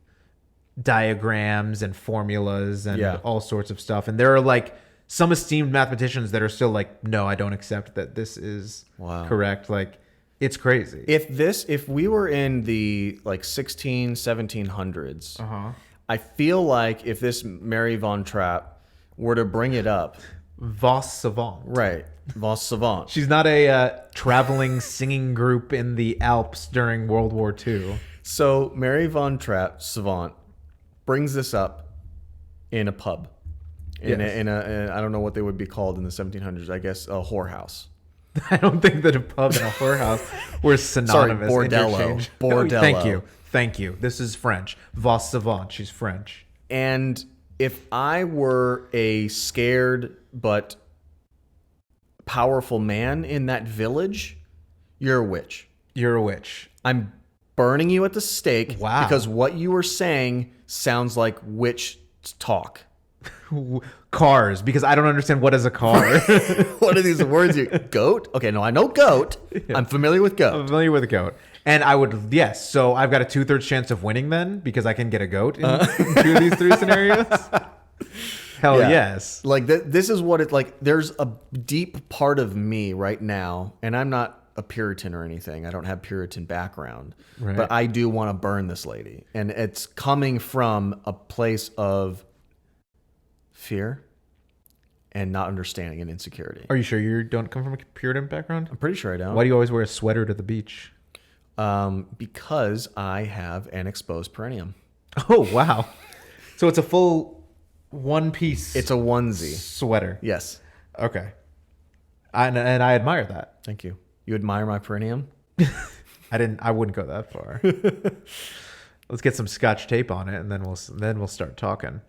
diagrams and formulas and all sorts of stuff. And there are like some esteemed mathematicians that are still like, no, I don't accept that this is correct. Like It's crazy. If we were in the like 1700s, I feel like if this Mary Von Trapp were to bring it up, Vos Savant. right, Vos Savant. She's not a traveling singing group in the Alps during World War II. So Mary Von Trapp, Savant, brings this up in a pub. In a I don't know what they would be called in the 1700s. I guess a whorehouse. I don't think that a pub and a whorehouse were synonymous. Sorry, bordello. Interchange. Bordello. Thank you. This is French. Vos Savant. She's French. And if I were a scared but powerful man in that village, you're a witch. You're a witch. I'm burning you at the stake. Wow. Because what you were saying sounds like witch talk. Cars, because I don't understand what is a car. What are these words? Goat? Okay, no, I know goat. Yeah. I'm familiar with goat. I'm familiar with a goat. And I would, yes. So I've got a 2/3 chance of winning then because I can get a goat in 2 of these 3 scenarios. Hell Yeah. yes. Like this is what it's like. There's a deep part of me right now, and I'm not a Puritan or anything. I don't have Puritan background, Right. but I do want to burn this lady. And it's coming from a place of fear and not understanding and insecurity. Are you sure you don't come from a Puritan background? I'm pretty sure I don't. Why do you always wear a sweater to the beach? Because I have an exposed perineum. Oh, wow. So it's a full one-piece It's a onesie. sweater. Yes. Okay. And I admire that. Thank you. You admire my perineum? I wouldn't go that far. Let's get some Scotch tape on it, and then we'll start talking.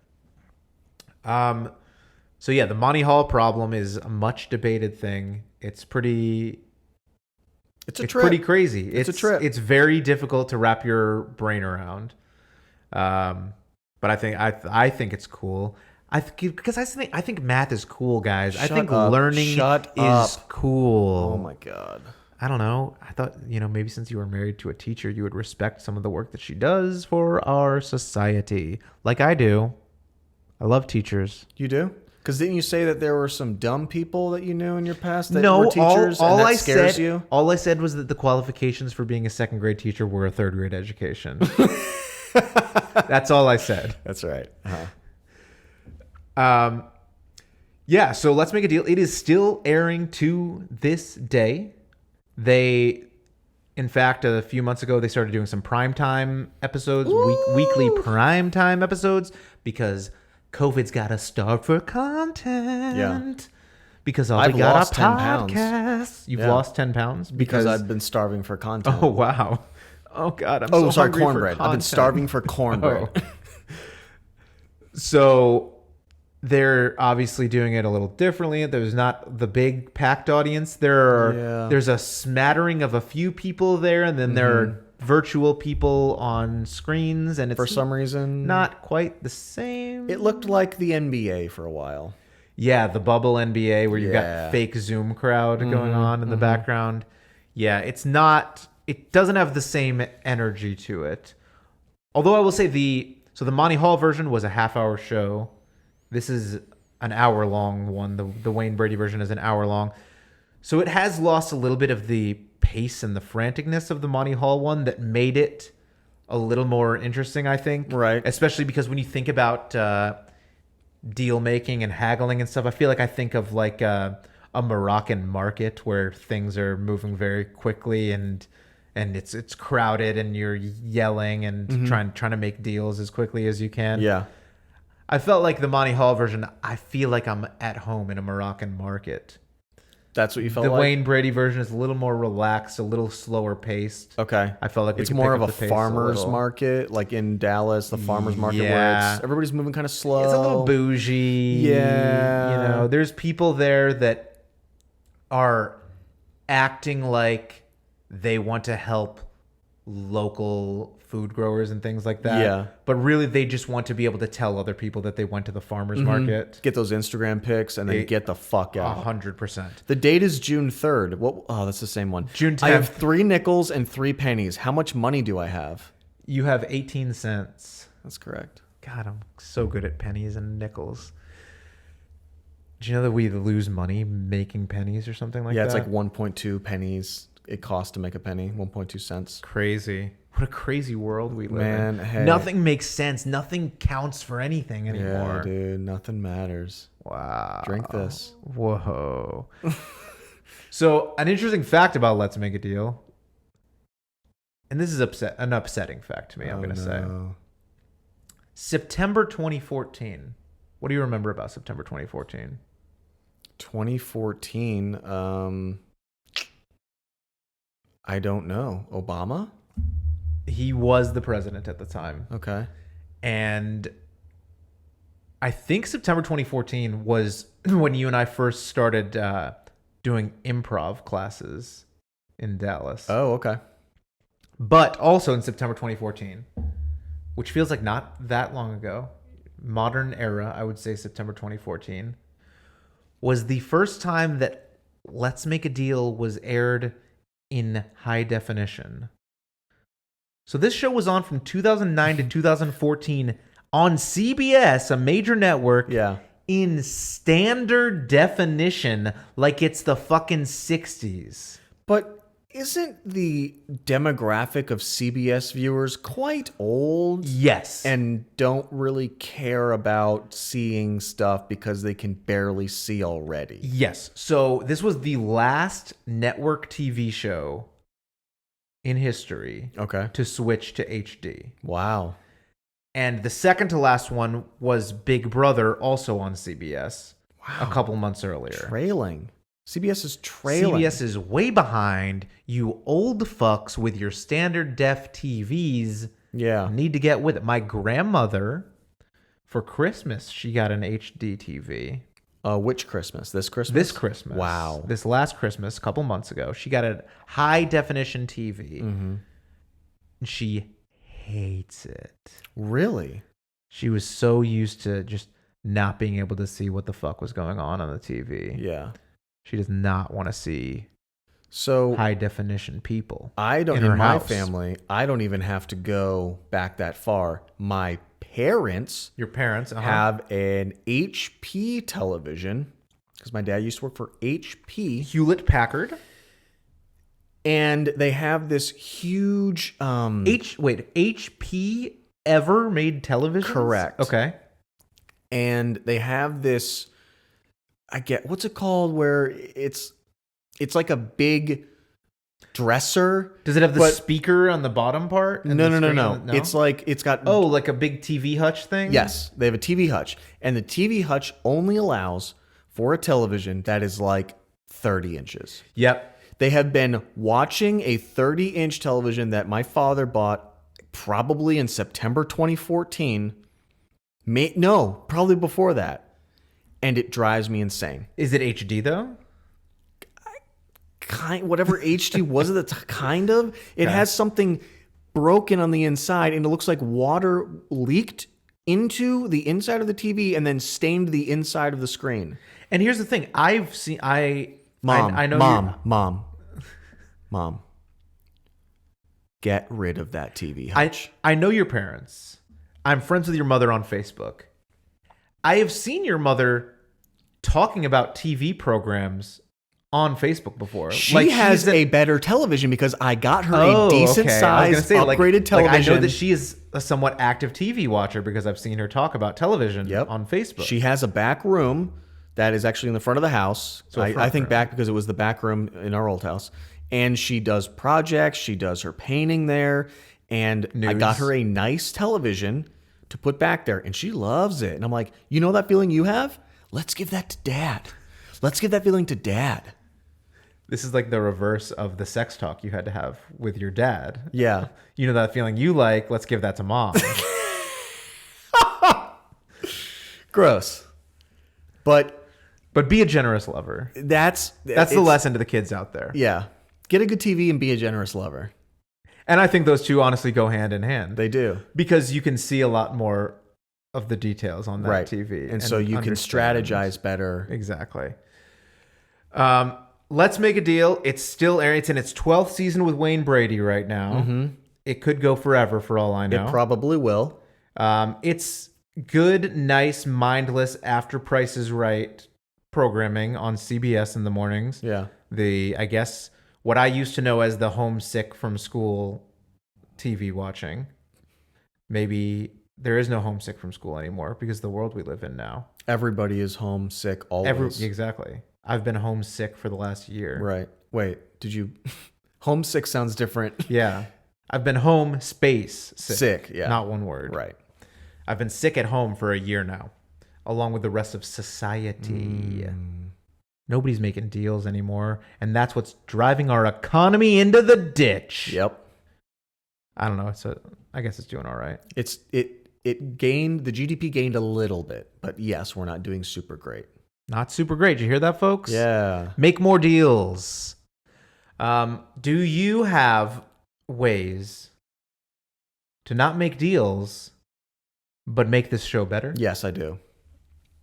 So yeah, the Monty Hall problem is a much debated thing. It's pretty It's trip. Pretty crazy. It's a trip. It's very difficult to wrap your brain around. But I think it's cool. I think math is cool, guys. I think learning is cool. Oh my god. I don't know. I thought, maybe since you were married to a teacher, you would respect some of the work that she does for our society. Like I do. I love teachers. You do? Because didn't you say that there were some dumb people that you knew in your past that No, were teachers all and that I scares said, you? All I said was that the qualifications for being a second grade teacher were a third grade education. That's all I said. That's right. Yeah, so let's make a deal. It is still airing to this day. In fact, a few months ago, they started doing some primetime episodes, weekly primetime episodes, because COVID's got us starved for content. Yeah. Because I've we got lost 10 our pounds. podcasts. You've Yeah. lost 10 pounds? Because I've been starving for content. Oh, wow. Oh, God. I'm so sorry, hungry for cornbread. I've been content. starving for cornbread. Oh. So they're obviously doing it a little differently. There's not the big packed audience. There's a smattering of a few people there, and then there are virtual people on screens, and it's For some reason, not quite the same. It looked like the NBA for a while. Yeah, the bubble NBA where you've Yeah. got fake Zoom crowd going on in the background. Yeah, it doesn't have the same energy to it. Although I will say the Monty Hall version was a half-hour show. This is an hour-long one. The Wayne Brady version is an hour long. So it has lost a little bit of the pace and the franticness of the Monty Hall one that made it a little more interesting, I think. Right. Especially because when you think about deal making and haggling and stuff, I feel like I think of like a Moroccan market where things are moving very quickly and it's crowded and you're yelling and trying to make deals as quickly as you can. Yeah. I felt like the Monty Hall version, I feel like I'm at home in a Moroccan market. That's what you felt The like? Wayne Brady version is a little more relaxed, a little slower paced. Okay. I felt like we it's could more pick of up a the pace farmer's little. market, like in Dallas, the farmer's market where Yeah. everybody's moving kind of slow. It's a little bougie. Yeah. There's people there that are acting like they want to help local food growers and things like that. Yeah. But really, they just want to be able to tell other people that they went to the farmer's market. Get those Instagram pics and then get the fuck out. 100%. The date is June 3rd. That's the same one. June 10th. I have 3 nickels and 3 pennies. How much money do I have? You have 18 cents. That's correct. God, I'm so good at pennies and nickels. Do you know that we lose money making pennies or something like that? Yeah, it's like 1.2 pennies it costs to make a penny, 1.2 cents. Crazy. What a crazy world we live in. Man, hey. Nothing makes sense. Nothing counts for anything anymore. Yeah, dude, nothing matters. Wow. Drink this. Whoa. So, an interesting fact about Let's Make a Deal, and this is an upsetting fact to me, I'm going to say. September 2014. What do you remember about September 2014? 2014, I don't know. Obama? He was the president at the time. Okay. And I think September 2014 was when you and I first started doing improv classes in Dallas. Oh, okay. But also in September 2014, which feels like not that long ago, modern era, I would say September 2014, was the first time that Let's Make a Deal was aired in high definition. So this show was on from 2009 to 2014 on CBS, a major network, in standard definition, like it's the fucking 60s. But isn't the demographic of CBS viewers quite old? Yes. And don't really care about seeing stuff because they can barely see already. Yes. So this was the last network TV show in history to switch to HD. Wow. And the second to last one was Big Brother, also on CBS, a couple months earlier. Trailing. CBS is trailing. CBS is way behind. You old fucks with your standard def TVs need to get with it. My grandmother, for Christmas, she got an HD TV. Which Christmas? This Christmas? This Christmas. Wow. This last Christmas, a couple months ago, she got a high definition TV. Mm-hmm. And she hates it. Really? She was so used to just not being able to see what the fuck was going on the TV. Yeah. She does not want to see so high definition people. I don't in my family, I don't even have to go back that far. My parents, your parents have an HP television because my dad used to work for HP, Hewlett Packard, and they have this huge HP ever made television? Correct. Okay. And they have this, what's it called, where it's like a big dresser. Does it have the speaker on the bottom part? No. It's like, it's got... Oh, like a big TV hutch thing? Yes, they have a TV hutch. And the TV hutch only allows for a television that is like 30 inches. Yep. They have been watching a 30-inch television that my father bought probably in September 2014. Probably before that. And it drives me insane. Is it HD though? Whatever HD was it, kind of. It has something broken on the inside, and it looks like water leaked into the inside of the TV and then stained the inside of the screen. And here's the thing: Mom. Get rid of that TV hutch. I know your parents. I'm friends with your mother on Facebook. I have seen your mother talking about TV programs on Facebook before. She has a better television because I got her a decent size upgraded television. I know that she is a somewhat active TV watcher because I've seen her talk about television on Facebook. She has a back room that is actually in the front of the house. So I think back because it was the back room in our old house. And she does projects. She does her painting there. And I got her a nice television to put back there. And she loves it. And I'm like, you know that feeling you have? Let's give that to Dad. Let's give that feeling to Dad. This is like the reverse of the sex talk you had to have with your dad. Yeah. You know that feeling you like, let's give that to Mom. Gross. But be a generous lover. That's the lesson to the kids out there. Yeah. Get a good TV and be a generous lover. And I think those two honestly go hand in hand. They do. Because you can see a lot more of the details on that TV. And so you can strategize better. Exactly. Let's Make a Deal. It's still airing. It's in its 12th season with Wayne Brady right now. Mm-hmm. It could go forever for all I know. It probably will. It's good, nice, mindless, after Price is Right programming on CBS in the mornings. Yeah. I guess what I used to know as the homesick from school TV watching. Maybe there is no homesick from school anymore because of the world we live in now. Everybody is homesick always. Exactly. I've been homesick for the last year. Right. Wait, did you... Homesick sounds different. Yeah. I've been home space sick. Yeah. Not one word. Right. I've been sick at home for a year now, along with the rest of society. Nobody's making deals anymore, and that's what's driving our economy into the ditch. Yep. I don't know. I guess it's doing all right. It gained, the GDP gained a little bit, but yes, we're not doing super great. Not super great. Did you hear that, folks? Yeah. Make more deals. Do you have ways to not make deals, but make this show better? Yes, I do.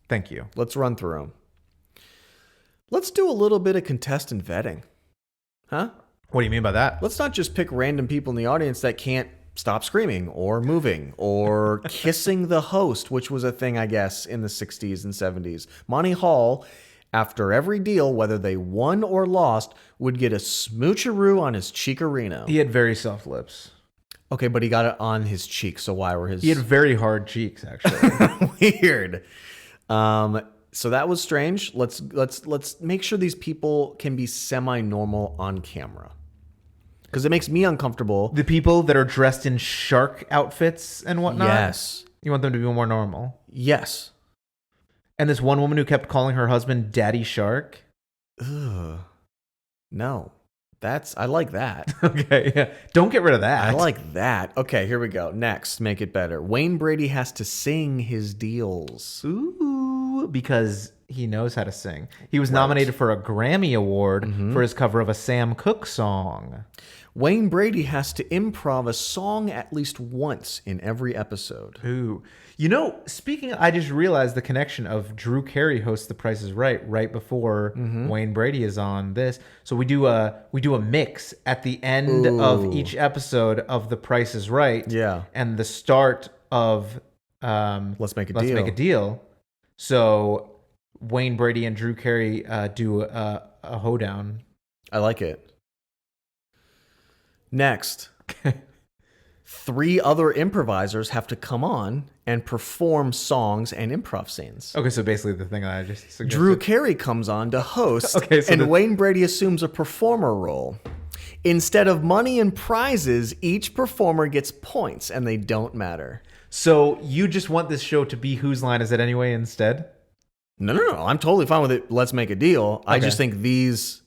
Thank you. Let's run through them. Let's do a little bit of contestant vetting. Huh? What do you mean by that? Let's not just pick random people in the audience that can't stop screaming or moving or kissing the host, which was a thing, I guess, in the 60s and 70s. Monty Hall, after every deal, whether they won or lost, would get a smoocheroo on his cheekarino. He had very soft lips. Okay, but he got it on his cheek, so why were his... He had very hard cheeks, actually. Weird. So that was strange. Let's make sure these people can be semi-normal on camera. Because it makes me uncomfortable. The people that are dressed in shark outfits and whatnot? Yes. You want them to be more normal? Yes. And this one woman who kept calling her husband Daddy Shark? Ugh. No. I like that. Okay, yeah. Don't get rid of that. I like that. Okay, here we go. Next, make it better. Wayne Brady has to sing his deals. Ooh, because he knows how to sing. He was nominated for a Grammy Award for his cover of a Sam Cooke song. Wayne Brady has to improv a song at least once in every episode. Ooh. You know, I just realized the connection of Drew Carey hosts The Price is Right before Wayne Brady is on this. So we do a mix at the end of each episode of The Price is Right. Yeah. And the start of Let's Make a Deal. So Wayne Brady and Drew Carey do a hoedown. I like it. Next. 3 other improvisers have to come on and perform songs and improv scenes. Okay, so basically the thing I just suggested. Drew Carey comes on to host, and Wayne Brady assumes a performer role. Instead of money and prizes, each performer gets points, and they don't matter. So you just want this show to be Whose Line Is It Anyway instead? No. I'm totally fine with it. Let's Make a Deal. Okay. I just think these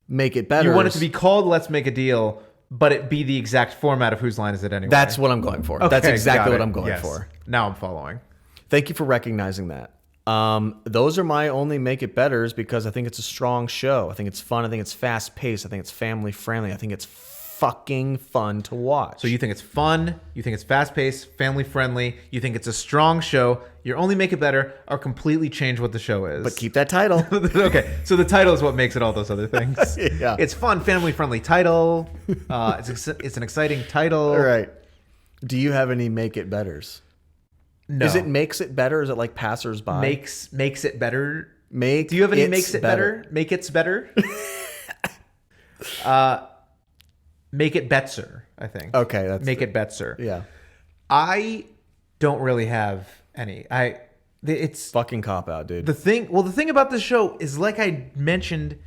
make it better. You want it to be called Let's Make a Deal, but it be the exact format of Whose Line Is It Anyway? That's what I'm going for. Okay, that's exactly what I'm going for. Now I'm following. Thank you for recognizing that. Those are my only make it betters because I think it's a strong show. I think it's fun. I think it's fast paced. I think it's family friendly. I think it's fucking fun to watch. So you think it's fun, you think it's fast paced, family friendly, you think it's a strong show. Your only make it better are completely change what the show is. But keep that title. Okay, so the title is what makes it all those other things. Yeah. It's fun, family friendly title. It's an exciting title. All right. Do you have any make it betters? No. Is it makes it better? Is it like passersby? Makes it better. Do you have any makes it better? Make it's better. Make it betser, I think. Okay, that's make it betser. Yeah. I don't really have any. It's fucking cop out, dude. The thing about this show is, like I mentioned,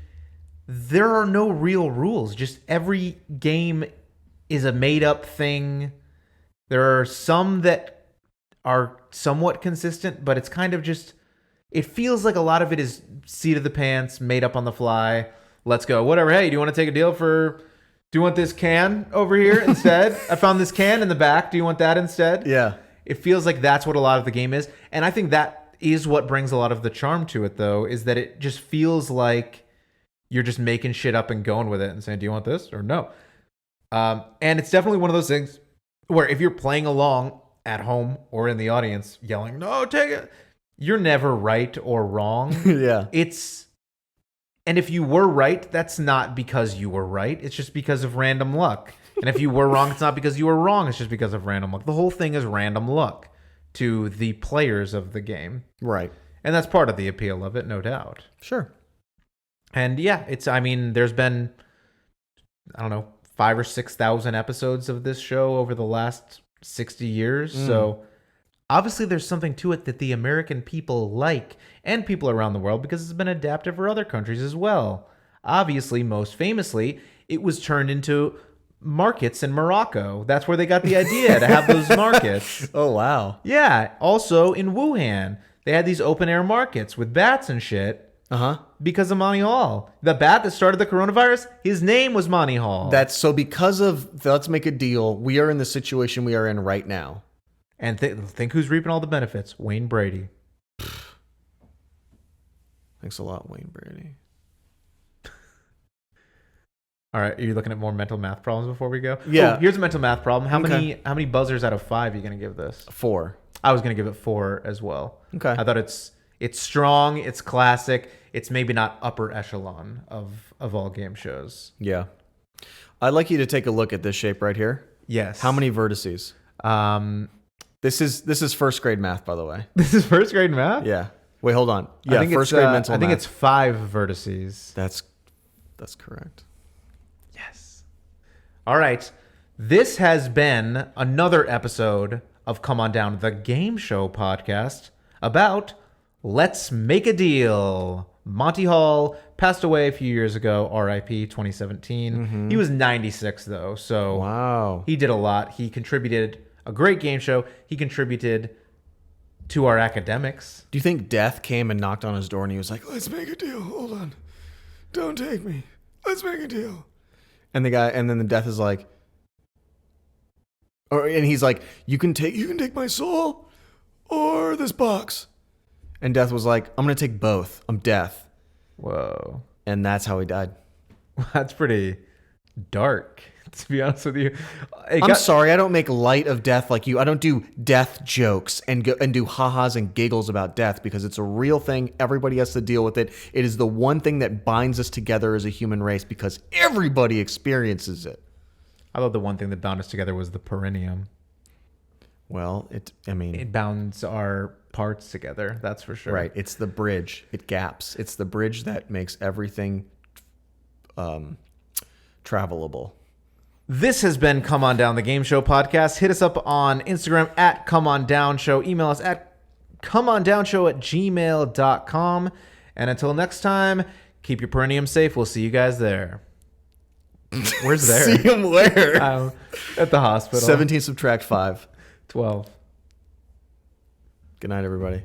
there are no real rules. Just every game is a made up thing. There are some that are somewhat consistent, but it's kind of just, it feels like a lot of it is seat of the pants, made up on the fly. Let's go. Whatever. Hey, do you want to take a deal for, do you want this can over here instead? I found this can in the back. Do you want that instead? Yeah. It feels like that's what a lot of the game is. And I think that is what brings a lot of the charm to it, though, is that it just feels like you're just making shit up and going with it and saying, do you want this or no? And it's definitely one of those things where if you're playing along at home or in the audience yelling, no, take it, you're never right or wrong. Yeah. And if you were right, that's not because you were right. It's just because of random luck. And if you were wrong, it's not because you were wrong. It's just because of random luck. The whole thing is random luck to the players of the game. Right. And that's part of the appeal of it, no doubt. Sure. And yeah, there's been I don't know, 5,000 or 6,000 episodes of this show over the last 60 years. So obviously there's something to it that the American people like, and people around the world, because it's been adapted for other countries as well. Obviously, most famously, it was turned into markets in Morocco. That's where they got the idea to have those markets. Oh, wow. Yeah. Also in Wuhan, they had these open air markets with bats and shit. Because of Monty Hall. The bat that started the coronavirus, his name was Monty Hall. That's so because of Let's Make a Deal, we are in the situation we are in right now. And think who's reaping all the benefits? Wayne Brady. Thanks a lot, Wayne Brady. All right, are you looking at more mental math problems before we go? Yeah. Oh, here's a mental math problem. How Okay. many buzzers out of 5 are you going to give this? 4. I was going to give it 4 as well. Okay. I thought it's strong, it's classic, it's maybe not upper echelon of all game shows. Yeah. I'd like you to take a look at this shape right here. Yes. How many vertices? This is first grade math, by the way. This is first grade math? Yeah. Wait, hold on. I Yeah, think first grade mental I think math. it's 5 vertices. That's correct. Yes. All right. This has been another episode of Come On Down, the game show podcast about Let's Make a Deal. Monty Hall passed away a few years ago, R.I.P. 2017. He was 96 though, so Wow. he did a lot. He contributed a great game show. He contributed to our academics. Do you think Death came and knocked on his door and he was like, "Let's make a deal. Hold on. Don't take me. Let's make a deal." And then the Death is like, and he's like, you can take my soul or this box. And Death was like, "I'm going to take both. I'm Death." Whoa. And that's how he died. That's pretty dark, to be honest with you. I'm sorry, I don't make light of death like you. I don't do death jokes and do ha-has and giggles about death because it's a real thing. Everybody has to deal with it. It is the one thing that binds us together as a human race because everybody experiences it. I thought the one thing that bound us together was the perineum. Well, it bounds our parts together, that's for sure. Right. It's the bridge. It gaps. It's the bridge that makes everything travelable. This has been Come On Down, the game show podcast. Hit us up on Instagram at Come On Down Show. Email us at comeondownshow@gmail.com. And until next time, keep your perineum safe. We'll see you guys there. Where's there? See him where? At the hospital. 17 subtract 5. 12. Good night, everybody.